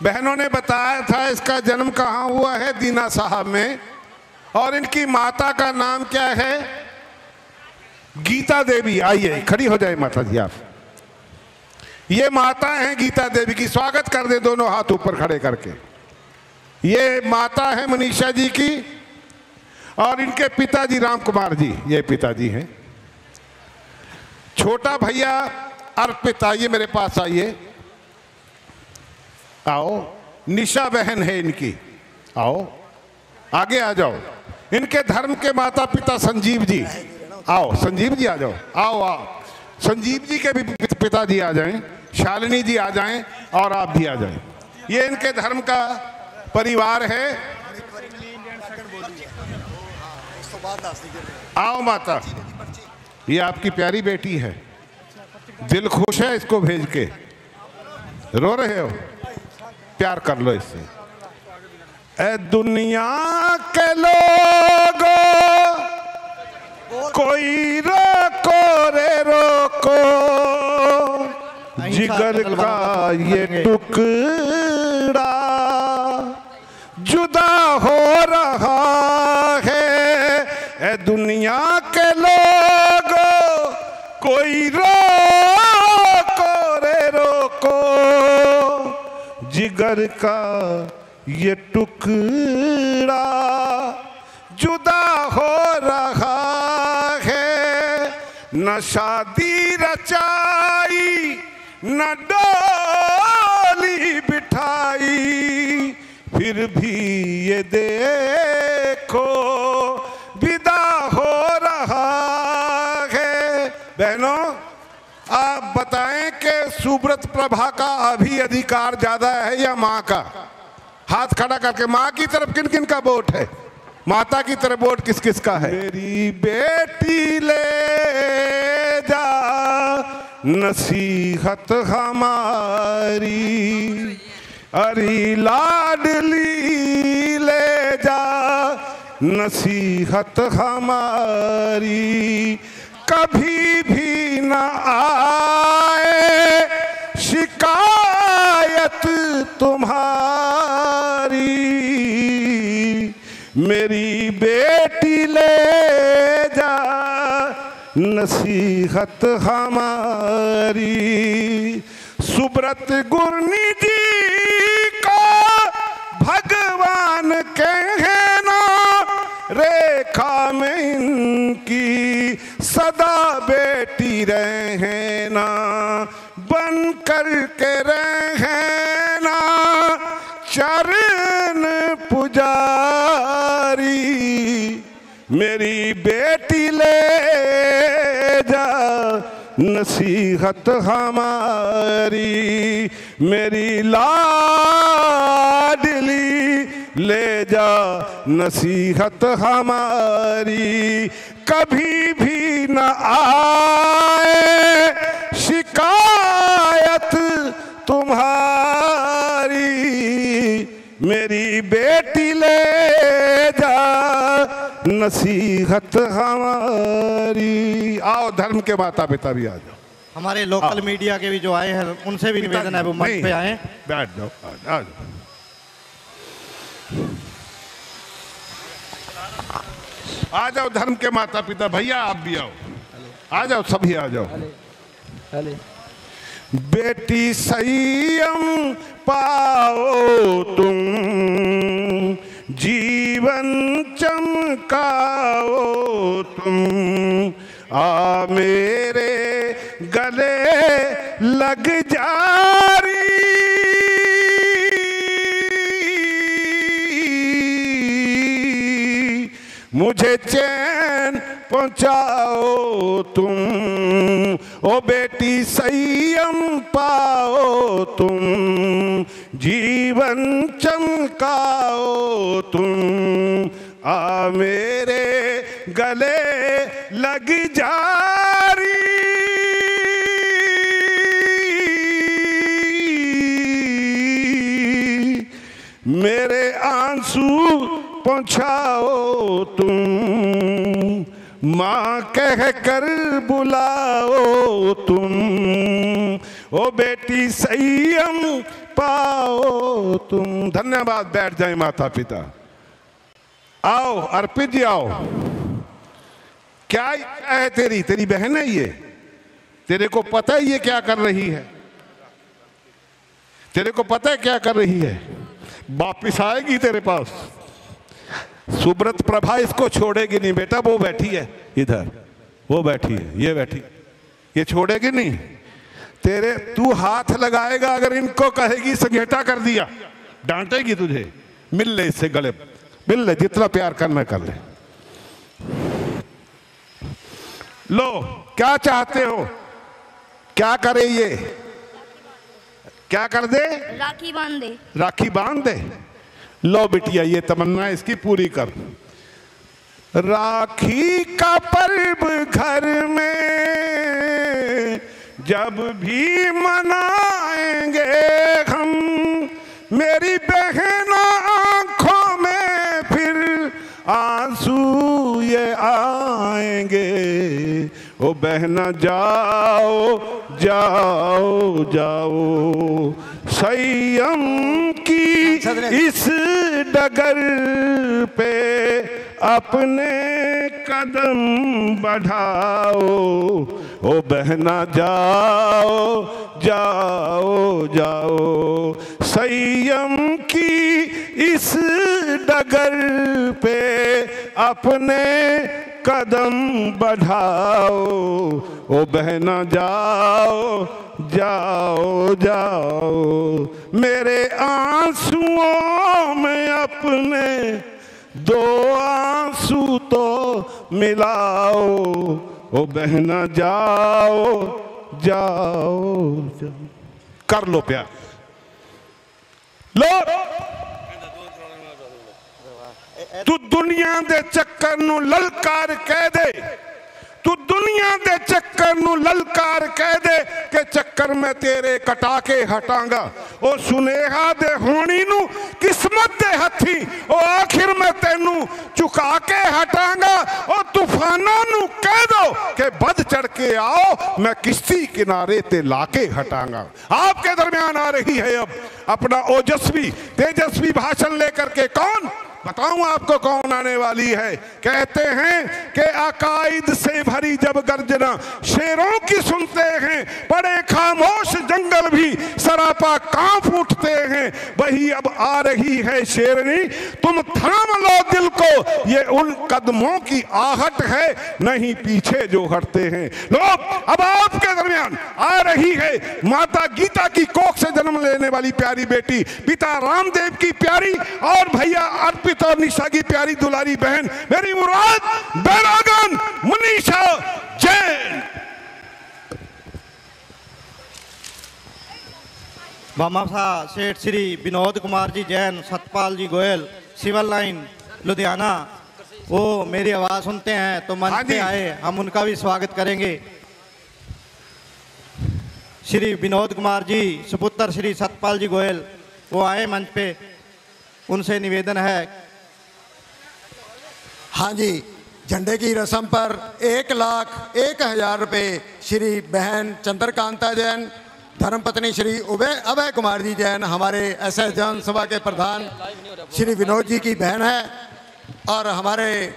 बहनों ने बताया था इसका जन्म कहाँ हुआ है, दीना साहब में, और इनकी माता का नाम क्या है, गीता देवी। आइए खड़ी हो जाए माता जी आप। ये माता हैं गीता देवी की, स्वागत कर दे दोनों हाथ ऊपर खड़े करके। ये माता है मनीषा जी की और इनके पिताजी राम कुमार जी, ये पिताजी हैं। छोटा भैया अर्पित, आइए मेरे पास आइए, आओ। निशा बहन है इनकी, आओ आगे आ जाओ। इनके धर्म के माता पिता संजीव जी, आओ संजीव जी आ जाओ, आओ आओ। संजीव जी के भी पिताजी आ जाएं, शालिनी जी आ जाएं और आप भी आ जाएं। ये इनके धर्म का परिवार है। आओ माता, ये आपकी प्यारी बेटी है, दिल खुश है इसको भेज के। रो रहे हो, प्यार कर लो इससे। ए दुनिया के लोगों कोई रोको रे रोको, जिगर का ये टुकड़ा जुदा हो रहा है। ए दुनिया के लोगों कोई रोको रे रोको, जिगर का ये टुकड़ा जुदा हो रहा है। न शादी रचाई न डोली बिठाई, फिर भी ये देखो विदा हो रहा है। बहनों आप बताएं कि सुब्रत प्रभा का अभी अधिकार ज्यादा है या माँ का? हाथ खड़ा करके माँ की तरफ किन किन का वोट है, माता की तरफ वोट किस किस का है? मेरी बेटी ले जा नसीहत हमारी, अरे लाडली ले जा नसीहत हमारी। कभी भी न आए शिकायत तुम्हारी, मेरी बेटी ले जा नसीहत हमारी। सुब्रत गुरनी जी को भगवान कहना, रेखा में इनकी सदा बेटी रहना, बन कर के रहना चरण पुजारी। मेरी बेटी ले जा नसीहत हमारी, मेरी लाडली ले जा नसीहत हमारी। कभी भी न आए शिकायत तुम्हारी, मेरी बेटी ले जा नसीहत हमारी। आओ धर्म के माता पिता भी आ जाओ। हमारे लोकल मीडिया के भी जो आए हैं उनसे भी निवेदन है वो मंच पे आए। बैठ जाओ, आ जाओ। आ जाओ धर्म के माता पिता, भैया आप भी आओ, आ जाओ सभी आ जाओ। बेटी संयम पाओ तुम जी जीवन चमकाओ तुम, आ मेरे गले लग जारी, मुझे चैन पहुंचाओ तुम, ओ बेटी संयम पाओ तुम, जीवन चमकाओ तुम, आ मेरे गले लग जारी, मेरे आंसू पहुंचाओ तुम, माँ कह कर बुलाओ तुम, ओ बेटी संयम पाओ तुम। धन्यवाद। बैठ जाए माता पिता। आओ अर्पित जी आओ। क्या है तेरी? तेरी बहन है ये? तेरे को पता है ये क्या कर रही है? तेरे को पता है क्या कर रही है? वापिस आएगी तेरे पास। सुब्रत प्रभा इसको छोड़ेगी नहीं बेटा। वो बैठी है इधर, वो बैठी है, ये बैठी, ये छोड़ेगी नहीं तेरे। तू हाथ लगाएगा अगर इनको कहेगी संघेटा कर दिया, डांटेगी तुझे। मिल ले इससे गले, मिल ले, जितना प्यार करना कर ले। लो क्या चाहते हो? क्या करे ये? क्या कर दे? राखी बांध दे। राखी बांध दे। लो बिटिया ये तमन्ना इसकी पूरी कर। राखी का पर्व घर में जब भी मनाएंगे हम, मेरी बहनों आंखों में फिर आंसू ये आएंगे। ओ बहना जाओ जाओ जाओ, संयम की इस डगर पे अपने कदम बढ़ाओ। ओ बहना जाओ जाओ जाओ, संयम की इस डगर पे अपने कदम बढ़ाओ। ओ बहना जाओ जाओ जाओ, मेरे आंसुओं में अपने दो आंसू तो मिलाओ। ओ बहना जाओ जाओ जाओ। कर लो प्यार। लो तू दुनिया दे चक्कर नू ललकार कह दे, तू दुनिया दे चक्कर नू ललकार कह दे कि चक्कर मैं तेरे कटा के हटांगा। ओ सुनेहा दे होनी नू किस्मत दे हथी, ओ आखिर मैं तेनू चुका के हटांगा। ओ तूफाना नू कह दो कि बद चढ़ के आओ, मैं किश्ती किनारे ते लाके हटांगा। आपके दरमियान आ रही है अब अपना ओजस्वी तेजस्वी भाषण लेकर के। कौन? बताऊं आपको कौन आने वाली है। कहते हैं कि अकायद से भरी जब गर्जना शेरों की सुनते हैं, बड़े खामोश जंगल भी सरापा कांप उठते हैं। वही अब आ रही है शेरनी, तुम थाम लो दिल को, ये उन कदमों की आहट है, नहीं पीछे जो हटते हैं लोग। अब आपके दरमियान आ रही है माता गीता की कोख से जन्म लेने वाली प्यारी बेटी, पिता रामदेव की प्यारी और भैया अर्पित और निशा की प्यारी दुलारी बहन मेरी मुराद बैरागन मनीषा जैन। भामाशा सेठ श्री विनोद कुमार जी जैन, सतपाल जी गोयल, सिविल लाइन लुधियाना, वो मेरी आवाज़ सुनते हैं तो मंच पे आए, हम उनका भी स्वागत करेंगे। श्री विनोद कुमार जी सुपुत्र श्री सतपाल जी गोयल वो आए मंच पे, उनसे निवेदन है। हाँ जी, झंडे की रस्म पर 1,01,000 रुपये श्री बहन चंद्रकांता जैन, धर्मपत्नी श्री अभय कुमार जी जैन, हमारे एसएस जन सभा के प्रधान श्री विनोद जी की बहन है, और हमारे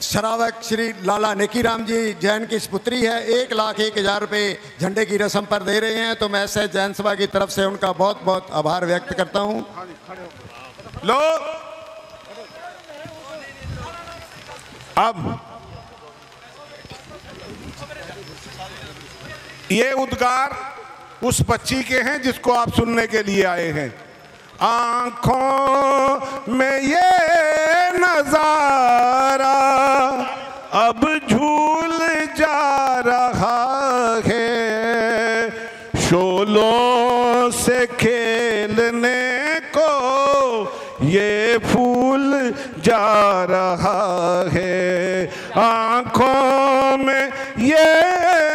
श्रावक श्री लाला नेकीराम जी जैन की पुत्री है। 1,01,000 रुपये झंडे की रस्म पर दे रहे हैं, तो मैं एसएस जैन सभा की तरफ से उनका बहुत बहुत आभार व्यक्त करता हूँ। लो अब ये उद्गार उस बच्ची के हैं जिसको आप सुनने के लिए आए हैं। आंखों में ये नजारा अब झूल जा रहा है, शोलों से खेलने को ये फूल जा रहा है। आंखों में ये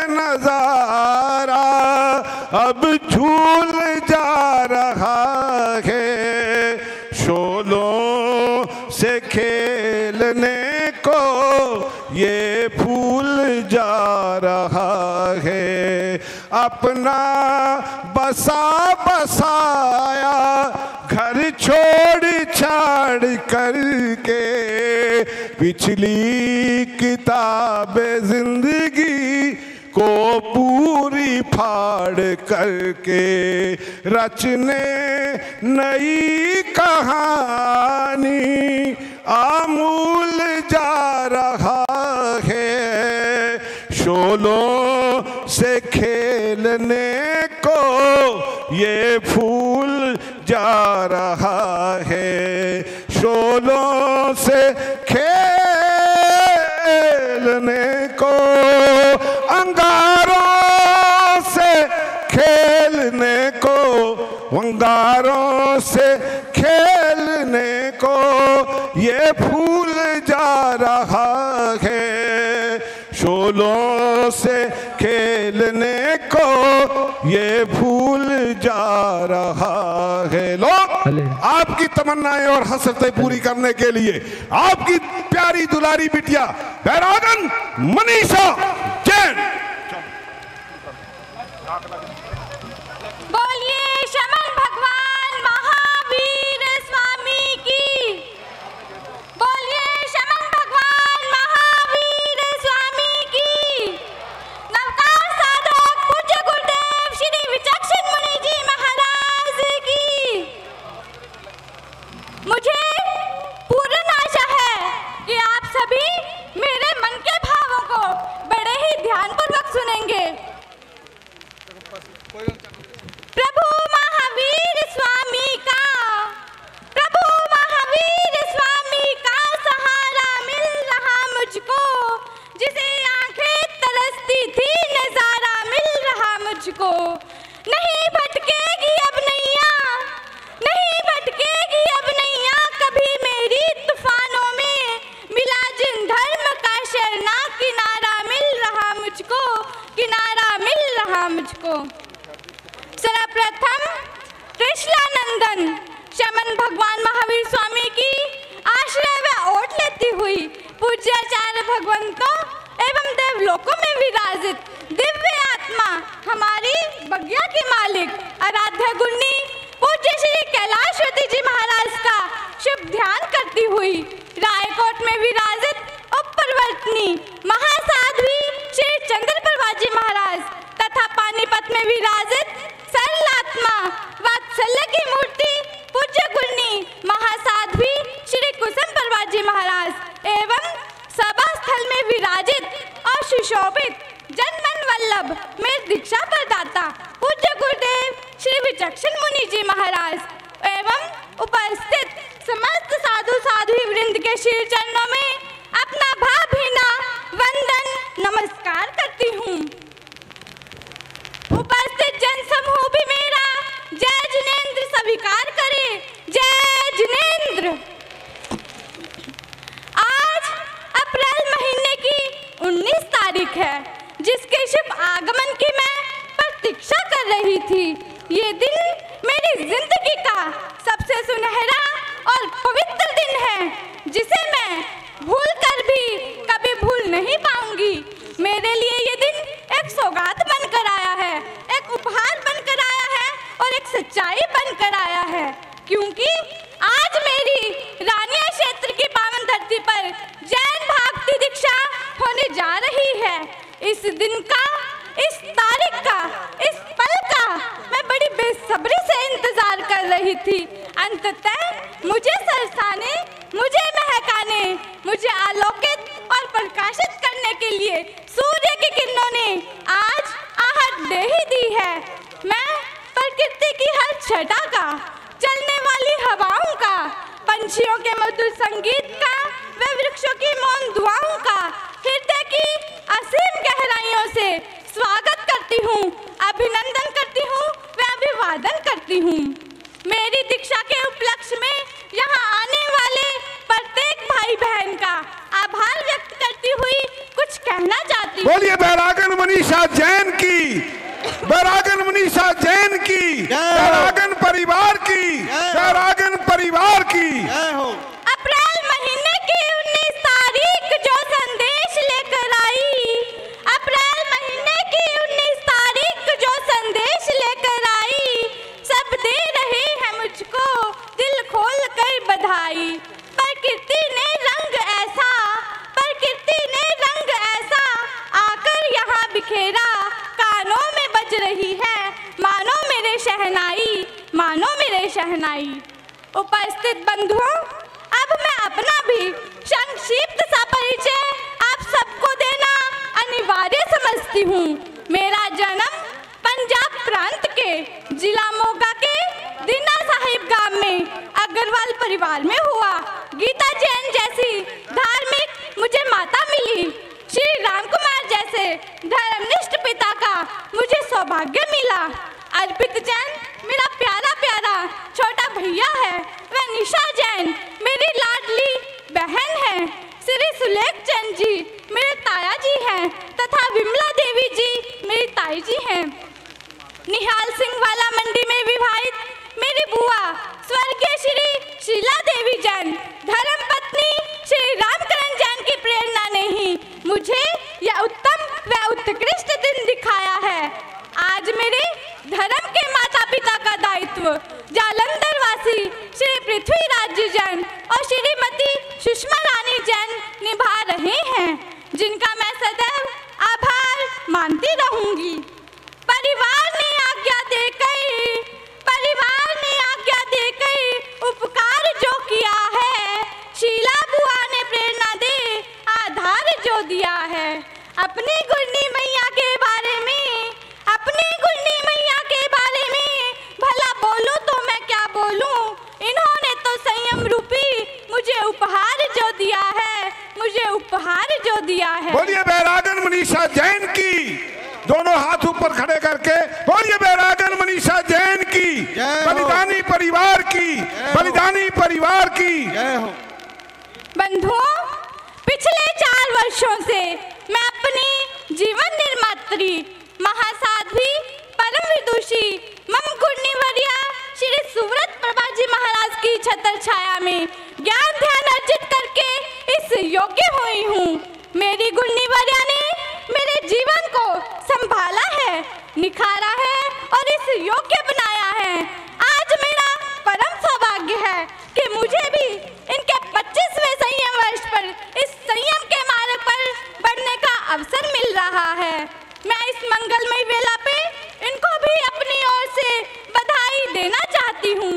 नजारा अब झूल जा रहा है, शोलों से खेलने को ये फूल जा रहा है। अपना बसा बसाया घर छोड़ छाड़ करके, पिछली किताबे जिंदगी को पूरी फाड़ करके, रचने नई कहानी आमूल जा रहा है, शोलों से खेलने को ये फूल जा रहा है, शोलों से खेलने को, अंगारों से खेलने को, अंगारों से खेलने को ये फूल जा रहा है, शोलों से खेलने को ये फूल जा रहा है। लोग आपकी तमन्नाएं और हसरतें पूरी करने के लिए आपकी प्यारी दुलारी बिटिया बैरागन मनीषा जैन। बोलिए शमन भगवान महावीर स्वामी की, बोलिए शमन भगवान महावीर स्वामी की। नवकार साधक पूज्य गुरुदेव श्री विचक्षण मुनि जी महाराज की। मुझे पूर्ण आशा है कि आप सभी मेरे मन के भावों को बड़े ही ध्यानपूर्वक सुनेंगे। प्रभु महावीर स्वामी का, प्रभु महावीर स्वामी का सहारा मिल रहा मुझको, जिसे आंखें तरसती थी नजारा मिल रहा मुझको। नहीं भटकेगी अब नैया, नहीं भटकेगी अब नैया कभी मेरी तूफानों में, मिला जिन धर्म का शरणा किनारा मिल रहा मुझको, किनारा मिल रहा मुझको। सर्वप्रथम कृष्णानंदन शमन भगवान महावीर स्वामी की आश्रय व ओट लेती हुई पूज्याचार्य भगवंतों एवं देवलोकों में विराजित दिव्य आत्मा हमारी बगिया के मालिक आराध्य गुणी पूज्य श्री कैलाशवती जी महाराज का शुभ ध्यान करती हुई रायकोट में विराजित उपप्रवर्तनी महासाध्वी श्री चंद्रप्रभा जी महाराज तथा पानीपत में विराजित सरलात्मा वात्सल्य की मूर्ति पूज्य गुणी महासाध्वी श्री कुसुम प्रभा जी महाराज एवं सभा स्थल में विराजित और सुशोभित जनमन वल्लभ में दीक्षा प्रदाता पूज्य गुरुदेव श्री विचक्षण मुनि जी महाराज एवं उपस्थित समस्त साधु साध्वी वृंद के श्री चरणों में अपना भावभीना वंदन नमस्कार करती हूँ। उपस्थित जन समूह भी मेरा जय जिनेंद्र स्वीकार करे, जय जिनेंद्र। आज अप्रैल महीने की 19 तारीख है, जिसके शुभ आगमन की मैं प्रतीक्षा कर रही थी। ये दिन मेरी जिंदगी का सबसे सुनहरा और पवित्र दिन है, जिसे मैं भूल कर भी कभी भूल नहीं पाऊंगी। मेरे लिए ये दिन एक सौगात बनकर आया है, एक उपहार बनकर आया है और एक सच्चाई बनकर आया है, क्योंकि आज मेरी रानिया क्षेत्र की पावन धरती पर जैन भक्ति दीक्षा होने जा रही है। इस दिन का, इस तारीख का, इस पल का मैं बड़ी बेसब्री से इंतजार कर रही थी। अंततः मुझे सरसाने, मुझे महकाने, मुझे आलोकित और आभार व्यक्त करती हुई कुछ कहना चाहती हूँ। बोलिए बैरागन मनीषा जैन की, बैरागन मनीषा जैन की, बैरागन परिवार की, बैरागन परिवार की। अप्रैल महीने की 19 तारीख जो संदेश लेकर आई, अप्रैल महीने की 19 तारीख जो संदेश लेकर आई, सब दे रहे हैं मुझको दिल खोल कर बधाई। प्रकृति ने रंग ऐसा, प्रकृति ने रंग ऐसा आकर यहाँ बिखेरा, कानों में बज रही है मानो मेरे शहनाई, मानो मेरे शहनाई। उपस्थित बंधुओं, अब मैं अपना भी संक्षिप्त सा परिचय आप सबको देना अनिवार्य समझती हूँ। मेरा जन्म पंजाब प्रांत के जिला मोगा के दीना साहिब गांव में अग्रवाल परिवार में हुआ। गीता जैन जैसी धार्मिक मुझे माता मिली, श्री राम कुमार जैसे धर्मनिष्ठ पिता का मुझे सौभाग्य मिला। अर्पित जैन मेरा प्यारा प्यारा छोटा भैया है, वह निशा जैन मेरी लाडली बहन है। श्री सुलेख चंद जी मेरे ताया जी हैं तथा विमला देवी जी मेरी ताई जी हैं। निहाल सिंह वाला मंडी में विवाहित मेरी बुआ स्वर्गीय श्री शीला देवी जैन, धर्म पत्नी श्री रामकरण जैन की प्रेरणा ने ही मुझे यह उत्तम व उत्कृष्ट दिन दिखाया है। आज मेरे धर्म के माता पिता का दायित्व जालंधर वासी श्री पृथ्वीराज जी जैन और श्रीमती सुषमा रानी जैन निभा रहे हैं, जिनका मैं सदैव आभार मानती रहूंगी। परिवार ने आज्ञा देकर, परिवार ने आज्ञा देकर उपकार जो किया है, शीला बुआ ने प्रेरणा दे आधार जो दिया है। अपनी गुरनी मैया के बारे में, अपनी गुरनी मैया के बारे में भला बोलूं तो मैं क्या बोलूं, इन्होंने तो संयम रूपी मुझे उपहार जो दिया है, मुझे उपहार जो दिया है। बोलिए बैरागन मनीषा जैन की, दोनों हाथ ऊपर खड़े करके बोलिए बैरागन मनीषा जैन की, बलिदानी परिवार की, बलिदानी परिवार की। बंधुओं, पिछले 4 वर्षों से मैं अपनी जीवन निर्मात्री महासाध्वी परम विदुषी मम गुरनी वरिया श्री सुव्रत प्रभा जी महाराज की छत्र छाया में ज्ञान ध्यान अर्जित करके इस योग्य हुई हूँ। मेरी गुरनी वरिया ने मेरे जीवन को संभाला है, निखारा है और इस योग्य बनाया है। आज मेरा परम सौभाग्य है कि मुझे भी इनके 25वें संयम वर्ष पर इस संयम के मार्ग पर बढ़ने का अवसर मिल रहा है। मैं इस मंगलमय वेला पे इनको भी अपनी ओर से बधाई देना चाहती हूँ।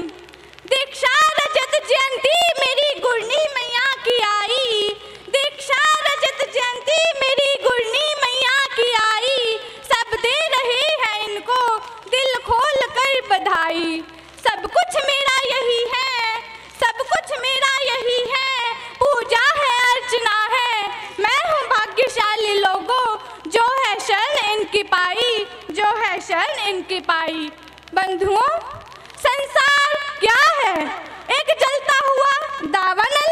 दीक्षा रजत जयंती मेरी गुरनी मैया की आई, दीक्षा रजत जयंती मेरी गुरनी मैया की आई, सब दे रहे हैं इनको दिल खोल कर बधाई। सब कुछ मेरा यही है, सब कुछ मेरा यही है, पूजा है अर्चना है, मैं हूँ भाग्यशाली लोगों जो है शरण इनकी पाई, जो है शरण इनकी पाई। बंधुओं, संसार क्या है? एक जलता हुआ दावानल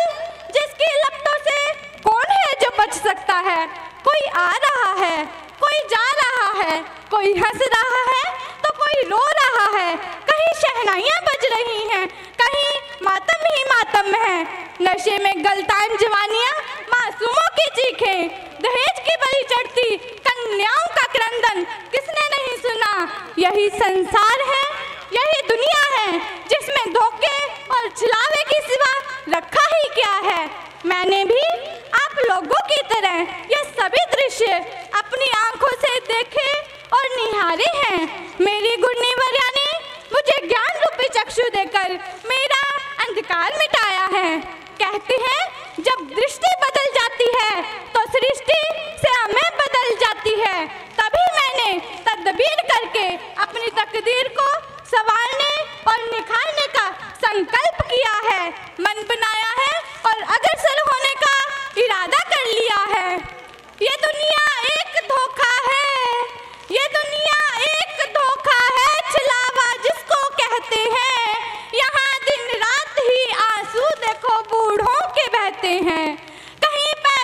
जिसकी लपटों से कौन है जो बच सकता है। कोई आ रहा है, कोई जा रहा है, कोई हंस रहा है तो कोई रो रहा है, कहीं शहनाइयाँ बज रही हैं, कहीं मातम ही मातम है। नशे में गलतान जवानियाँ, मासूमों की चीखें, दहेज की बलि चढ़ती कन्याओं का क्रंदन किसने नहीं सुना। यही संसार है, यही दुनिया है जिसमें धोखे और छलावे की सिवा रखा ही क्या है। मैंने भी आप लोगों की तरह यह सभी दृश्य अपनी आंखों से देखे और निहारे हैं। मेरी गुरनी वरिया ने मुझे ज्ञान रूपी चक्षु देकर मेरा अंधकार मिटाया है। कहते हैं जब दृष्टि बदल जाती है तो सृष्टि से हमें बदल जाती है। तभी मैंने तदबीर करके अपनी तकदीर को संवारने और निखारने का संकल्प किया है, मन बनाया है और अग्रसर होने का इरादा कर लिया है। ये दुनिया एक धोखा है, ये दुनिया एक धोखा है, छलावा जिसको कहते हैं। यहाँ दिन रात ही आंसू देखो बूढ़ों के बहते हैं। कहीं पैर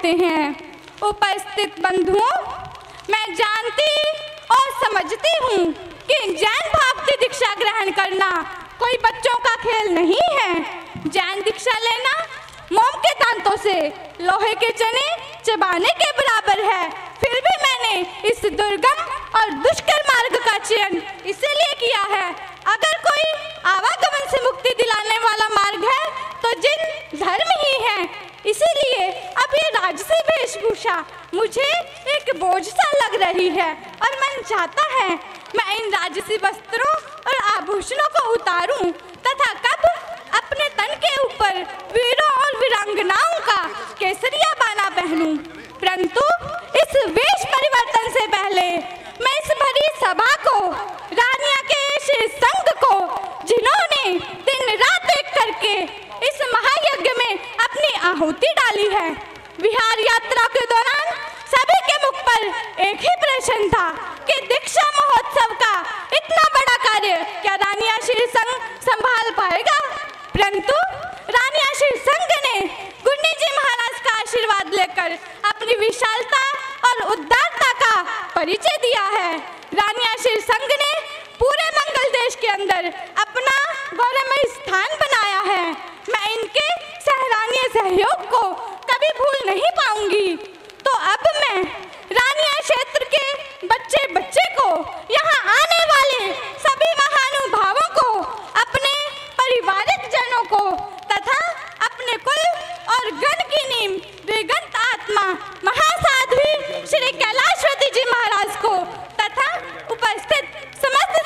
कहते हैं। उपस्थित बंधुओं, मैं जानती और समझती हूँ कि जैन भक्ति दीक्षा ग्रहण करना कोई बच्चों का खेल नहीं है। जैन दीक्षा लेना मोम के दांतों से लोहे के चने चबाने के बराबर है। फिर भी मैंने इस दुर्गम और दुष्कर मार्ग का चयन इसलिए किया है। अगर कोई आवागमन से मुक्ति दिलाने वाला मार्ग है तो जिन धर्म ही है। इसीलिए अब ये राजसी वेशभूषा मुझे एक बोझ सा लग रही है और मन चाहता है मैं इन राजसी वस्त्रों और आभूषणों को उतारूं तथा कब अपने तन के ऊपर वीरों और वीरांगनाओं का केसरिया बाना पहनूं। परंतु इस वेश परिवर्तन से पहले मैं इस भरी सभा को, रानिया के इस संघ को, जिन्होंने दिन रात एक करके इस महायज्ञ में अपनी आहुति डाली है, विहार यात्रा के दौरान सभी के मुख पर एक ही प्रश्न था कि दीक्षा महोत्सव का इतना बड़ा कार्य क्या रानिया श्री संघ संभाल पाएगा। परंतु रानिया श्री संघ ने गुन्नी जी महाराज का आशीर्वाद लेकर अपनी विशालता और उदारता का परिचय दिया है। रानिया श्री संघ ने पूरे मंगल देश के अंदर अपना गौरवमय स्थान बनाया है। मैं इनके सराहनीय सहयोग को कभी भूल नहीं पाऊंगी। तो अब मैं रानिया क्षेत्र के बच्चे बच्चे को, यहाँ आने वाले सभी महानुभावों को, अपने पारिवारिक जनों को तथा अपने कुल और गण की नीम विगत आत्मा महासाध्वी श्री कैलाशवती जी महाराज को तथा उपस्थित समस्त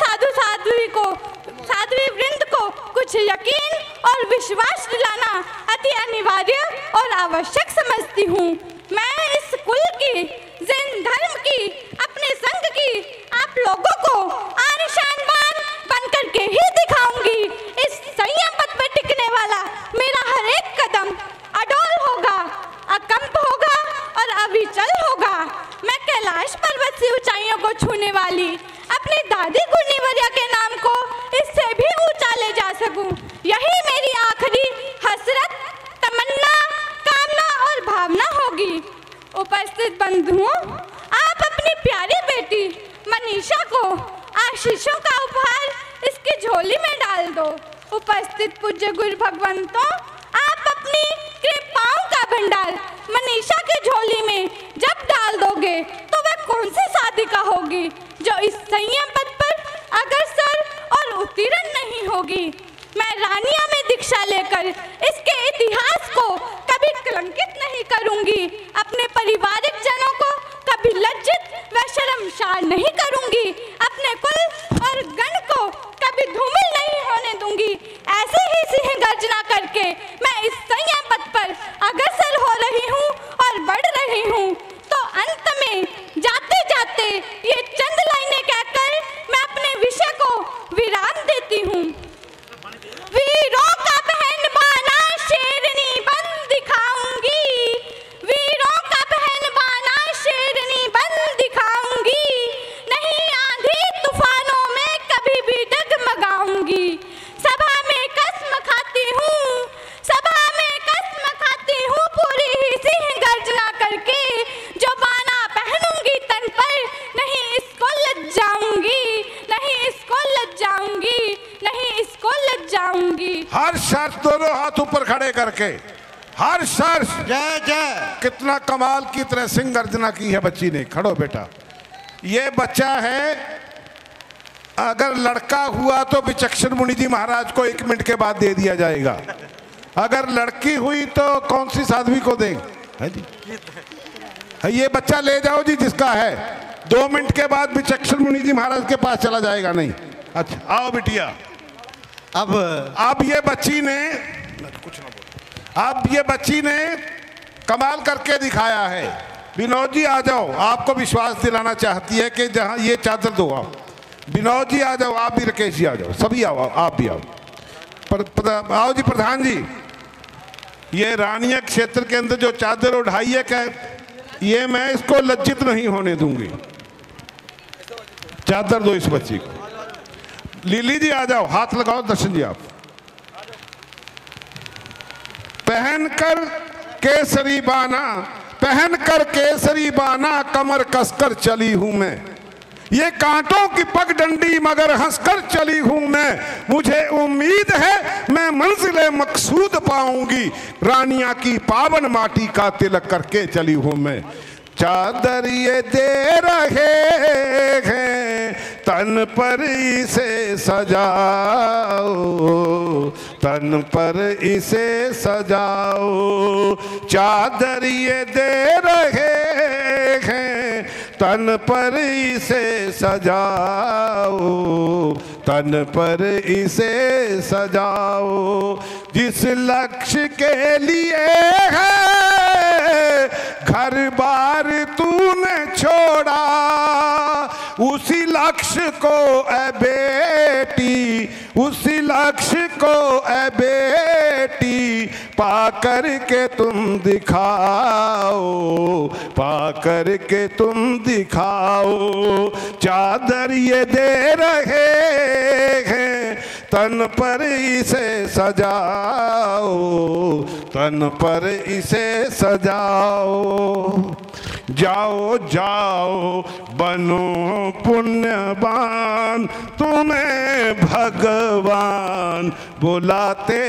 साध्वी वृंद को कुछ यकीन और विश्वास दिलाना अति अनिवार्य और आवश्यक समझती हूँ। मैं इस कुल की, जैन धर्म की, अपने संघ की आप लोगों को आनिशानवान बन करके ही दिखाऊंगी। इस संयम पथ पर टिकने वाला मेरा हर एक कदम अडोल होगा, अकंप होगा और अविचल होगा। मैं कैलाश पर्वत से ऊंचाइयों को छूने वाली अपनी दादी गुन्नीवर्या के नाम को इससे भी ऊंचा ले जा सकूं, यही मेरी आखिरी हसरत, तमन्ना, कामना और भावना होगी। उपस्थित बंधुओं, आप अपनी प्यारी बेटी मनीषा को आशीषों का उपहार इसकी झोली में डाल दो। उपस्थित पूज्य गुरु भगवंतों, आप अपनी कृपाओं का भंडार मनीषा की झोली में जब डाल दोगे तो वह कौन सी साधिका होगी जो इस संयम पथ पर अग्रसर और उत्तीर्ण नहीं होगी। मैं रानिया में दीक्षा लेकर इसके इतिहास को कभी कलंकित नहीं करूंगी। अपने पारिवारिक जनों को कभी लज्जित व शर्मसार नहीं करूंगी। अपने कुल और गण को कभी धूमिल नहीं होने दूंगी। ऐसे ही सिंह गर्जना करके मैं इस संयम पथ पर अग्रसर हो रही हूँ और बढ़ रही हूँ। तो अंत में जाते जाते ये चंद लाइनें कहकर मैं अपने विषय को विराम देती हूँ। वीरों का पहन बाना शेरनी बन दिखाऊंगी, वीरों का पहन बाना शेरनी बन दिखाऊंगी, नहीं आंधी तूफानों में कभी भी डगमगाऊंगी। सभा में कसम खाती हूँ, सभा में कसम खाती हूँ, पूरी ही सिंह गर्जना करके जो बाना पहनूंगी तन पर, नहीं इसको लज्जाऊंगी, नहीं इसको लज्जाऊंगी, नहीं इसको लज्जाऊंगी। हर शर्त दोनों हाथ ऊपर खड़े करके, हर शर्त जय जय। कितना कमाल की तरह सिंह गर्जना की है बच्ची ने। खड़ो बेटा, ये बच्चा है, अगर लड़का हुआ तो विचक्षण मुनि जी महाराज को 1 मिनट के बाद दे दिया जाएगा। अगर लड़की हुई तो कौन सी साध्वी को देंगे? है जी, ये बच्चा ले जाओ जी जिसका है। 2 मिनट के बाद विचक्षण मुनि जी महाराज के पास चला जाएगा। नहीं, अच्छा आओ बिटिया। अब ये बच्ची ने कुछ ना बोल, अब ये बच्ची ने कमाल करके दिखाया है। विनोद जी आ जाओ, आपको विश्वास दिलाना चाहती है कि जहां ये चादर दो आओ। विनोद जी आ जाओ, आप भी, राकेश जी आ जाओ, सभी आओ, आप भी आओ। आओ जी प्रधान जी, ये रानिया क्षेत्र के अंदर जो चादर उठाई है, ये मैं इसको लज्जित नहीं होने दूंगी। चादर दो इस बच्ची को। लीली जी आ जाओ, हाथ लगाओ। दर्शन जी आप पहनकर केसरी बाना पहन कर केसरी बाना कमर कसकर चली हूं मैं। ये कांटों की पगडंडी मगर हंसकर चली हूं मैं। मुझे उम्मीद है मैं मंजिले मकसूद पाऊंगी। रानिया की पावन माटी का तिलक करके चली हूं मैं। चादर ये दे रहे हैं तन पर इसे सजाओ, तन पर इसे सजाओ। चादर ये दे रहे हैं तन पर इसे सजाओ, तन पर इसे सजाओ। जिस लक्ष्य के लिए है घर बार तूने छोड़ा, उसी लक्ष्य को ए बेटी, उसी लक्ष्य को ए बेटी पा कर के तुम दिखाओ, पा कर के तुम दिखाओ। चादर ये दे रहे हैं तन पर इसे सजाओ, तन पर इसे सजाओ। जाओ जाओ बनो पुण्यवान, तुम्हें भगवान बुलाते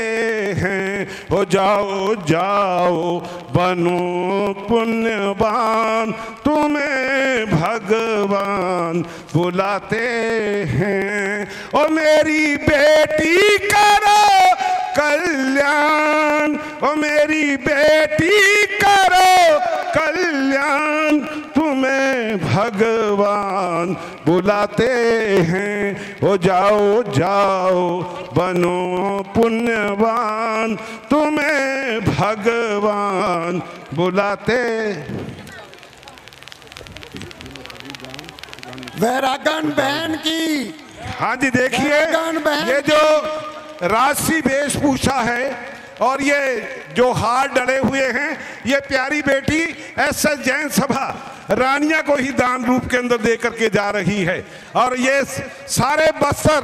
हैं। हो जाओ जाओ बनो पुण्यवान, तुम्हें भगवान बुलाते हैं। ओ मेरी बेटी करो कल्याण, ओ मेरी बेटी करो कल्याण, तुम्हें भगवान बुलाते हैं। हो जाओ जाओ बनो पुण्यवान, तुम्हें भगवान बुलाते। वैरागन बहन की, हाँ जी देखिए ये जो राशि वेशभूषा है और ये जो हार डले हुए हैं, ये प्यारी बेटी एसएस जैन सभा रानिया को ही दान रूप के अंदर दे करके जा रही है। और ये सारे बस्तर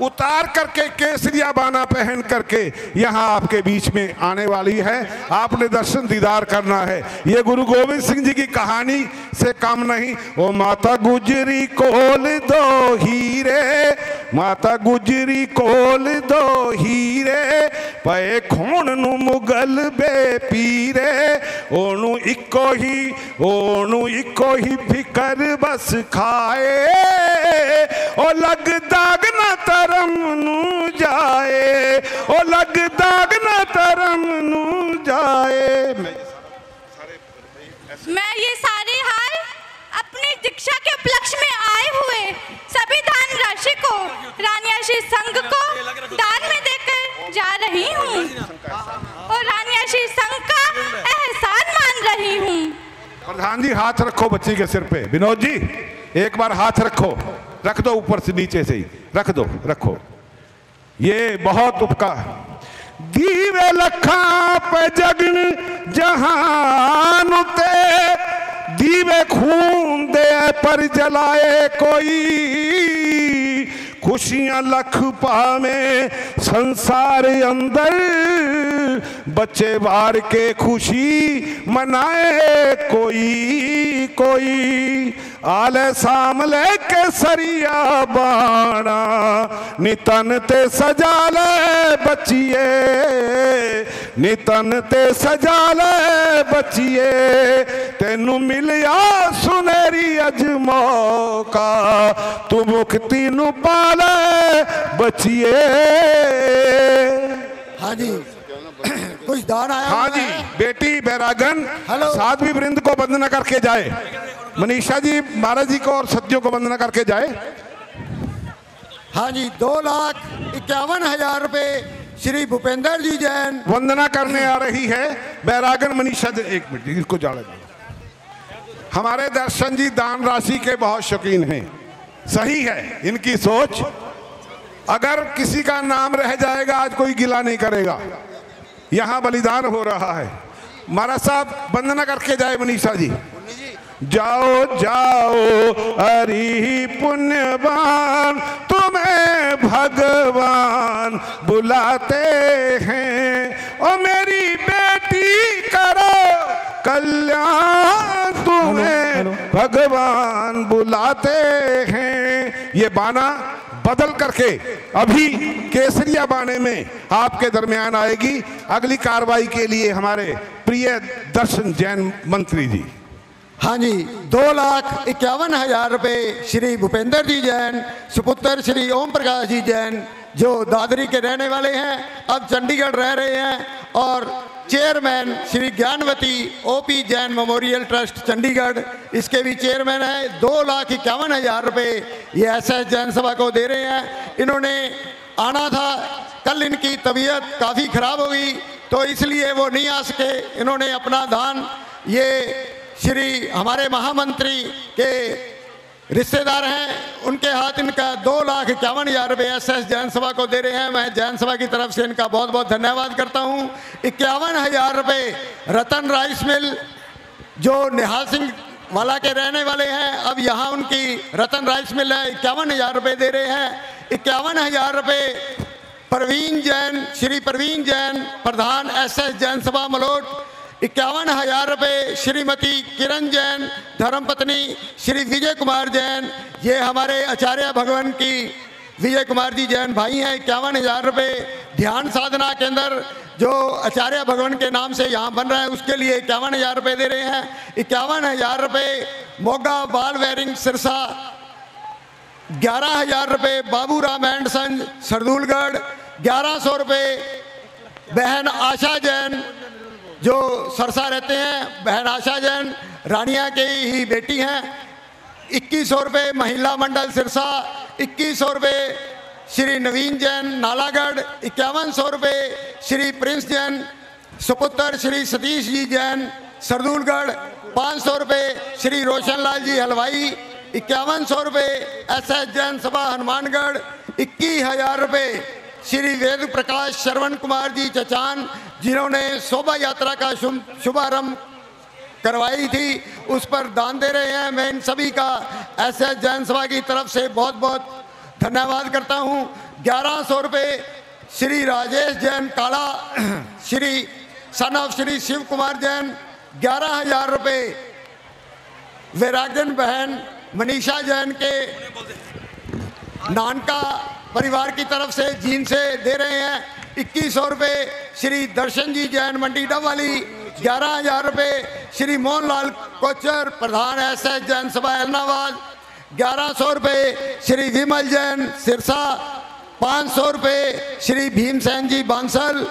उतार करके केसरिया बाना पहन करके यहाँ आपके बीच में आने वाली है। आपने दर्शन दीदार करना है। ये गुरु गोविंद सिंह जी की कहानी से कम नहीं। ओ माता गुजरी कोल दो हीरे, माता गुजरी कोल दो हीरे, पे खून नु मुगल बे पीरे। ओनू इको ही फिकर बस खाए, ओ लग दाग न तरम नू जाए, ओ लग दाग न तरम नू जाए। मैं ये सारे हार अपनी दीक्षा के उपलक्ष्य में आए हुए सभी दान राशि को रानिया श्री संघ को दान में देकर जा रही हूँ और रानिया श्री संघ का एहसान मान रही हूँ। प्रधान जी हाथ रखो बच्ची के सिर पे। विनोद जी एक बार हाथ रखो, रख दो ऊपर से नीचे से ही रख दो, रखो। ये बहुत उपकार। दीवे लखा पे जगन जहान उते, दीवे खून दे पर जलाए कोई। खुशियां लख पावे संसार अंदर, बच्चे बार के खुशी मनाए कोई कोई। आले सामले के सरिया बाणा, नितन ते सजा ले बचिए, नितन ते सजा ले बचिए। तेनू मिलिया सुनहरी अज मौका, तू मुक्ति नु पाले बचिए। हाँ जी कुछ दान आया। हाँ जी बेटी बैरागन साध्वी वृंद को वंदना करके जाए। मनीषा जी महाराज जी को और सत्यों को वंदना करके जाए। हाँ जी 2,51,000 रुपए श्री भूपेंद्र जी जैन वंदना करने आ रही है। बैरागन मनीषा जी, एक मिनट इसको जाने दो। हमारे दर्शन जी दान राशि के बहुत शौकीन हैं। सही है इनकी सोच। अगर किसी का नाम रह जाएगा आज कोई गिला नहीं करेगा। यहाँ बलिदान हो रहा है। महाराज साहब वंदना करके जाए मनीषा जी। जाओ जाओ हरि पुण्यवान, तुम्हें भगवान बुलाते हैं। ओ मेरी बेटी करो कल्याण तुम्हें भगवान बुलाते हैं। ये बाना बदल करके अभी केसरिया बाने में आपके दरमियान आएगी। अगली कार्रवाई के लिए हमारे प्रिय दर्शन जैन मंत्री जी। हाँ जी, 2,51,000 रुपये श्री भूपेंद्र जी जैन, सुपुत्र श्री ओम प्रकाश जी जैन, जो दादरी के रहने वाले हैं, अब चंडीगढ़ रह रहे हैं, और chairman Shri Gyanvati OP Jain memorial trust Chandigarh, इसके भी चेयरमैन हैं। 2,51,000 रुपये ये एसएस जैन सभा को दे रहे हैं। इन्होंने आना था, कल इनकी तबीयत काफ़ी ख़राब हो गई तो इसलिए वो नहीं आ सके। इन्होंने अपना दान ये श्री हमारे महामंत्री के रिश्तेदार हैं, उनके हाथ इनका 2,51,000 रुपये एसएस जैन सभा को दे रहे हैं। मैं जैन सभा की तरफ से इनका बहुत बहुत धन्यवाद करता हूं। 51,000 रुपये रतन राइस मिल, जो निहाल सिंह वाला के रहने वाले हैं, अब यहाँ उनकी रतन राइस मिल है, 51,000 रुपये दे रहे हैं। 51,000 रुपये प्रवीण जैन, श्री प्रवीण जैन, प्रधान एसएस जैन सभा मलोट। 51,000 रुपये श्रीमती किरण जैन, धर्मपत्नी श्री विजय कुमार जैन, ये हमारे आचार्य भगवान की विजय कुमार जी जैन भाई हैं। 51,000 रुपये ध्यान साधना केंद्र जो आचार्य भगवान के नाम से यहाँ बन रहा है, उसके लिए 51,000 रुपये दे रहे हैं। 51,000 रुपये मोगा बाल वेयरिंग सिरसा। 11,000 रुपये बाबूराम एंड सन सरदूलगढ़। 1,100 रुपये बहन आशा जैन जो सरसा रहते हैं, बहन आशा जैन रानिया की ही बेटी हैं। 2,100 रुपये महिला मंडल सिरसा। 2,100 रुपये श्री नवीन जैन नालागढ़। 5,100 रुपये श्री प्रिंस जैन, सुपुत्र श्री सतीश जी जैन सरदूलगढ़। 500 रुपये श्री रोशनलाल जी हलवाई। 5,100 रुपये एसएस जैन सभा हनुमानगढ़। 21,000 रुपये श्री वेद प्रकाश श्रवण कुमार जी चचान, जिन्होंने शोभा यात्रा का शुभारंभ करवाई थी, उस पर दान दे रहे हैं। मैं इन सभी का एसएस जैन सभा की तरफ से बहुत बहुत धन्यवाद करता हूं। 1,100 रुपये श्री राजेश जैन काला, श्री सन ऑफ श्री शिव कुमार जैन। 11,000 रुपये वैरागन बहन मनीषा जैन के नानका परिवार की तरफ से जीन से दे रहे हैं। 2,100 रुपये श्री दर्शन जी जैन मंडी डबवाली। 11,000 रुपये श्री मोहनलाल कोचर, प्रधान एसएस जैन सभा एलनाबाद। 1,100 रुपये श्री विमल जैन सिरसा। 500 रुपये श्री भीमसेन जी बांसल।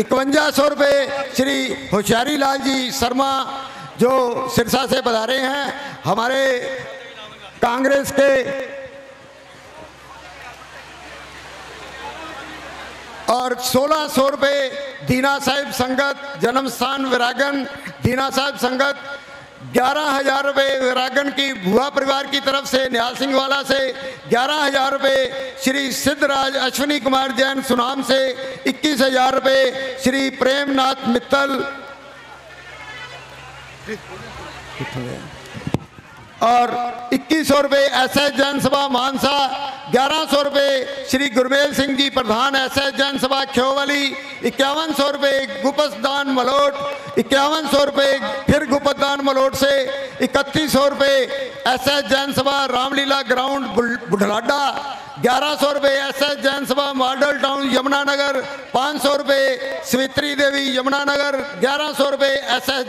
5100 रुपये श्री होशियारी लाल जी शर्मा, जो सिरसा से पधारे हैं, हमारे कांग्रेस के। और 1,600 रुपये दीना साहिब संगत, जन्म स्थान विरागन, दीना साहिब संगत। 11,000 रुपये विरागन की भुआ परिवार की तरफ से निहाल सिंह वाला से। 11,000 रुपये श्री सिद्धराज अश्विनी कुमार जैन सुनाम से। 21,000 रुपये श्री प्रेमनाथ मित्तल और 2,100 रुपये एसएस जैन सभा मानसा। 1,100 रुपये श्री गुरमेल सिंह जी प्रधान एसएस जैन सभा ख्योवाली। 5100 रुपये गुपतदान मलोट। 5100 रुपये फिर गुपतदान मलोट से। 3,100 रुपये एसएस जैन सभा रामलीला ग्राउंड बुढ़लाडा। 1,100 रुपये एसएस जैन सभा मॉडल टाउन यमुनानगर। 500 रुपये सवित्री देवी यमुनानगर। 1,100 रुपये एसएस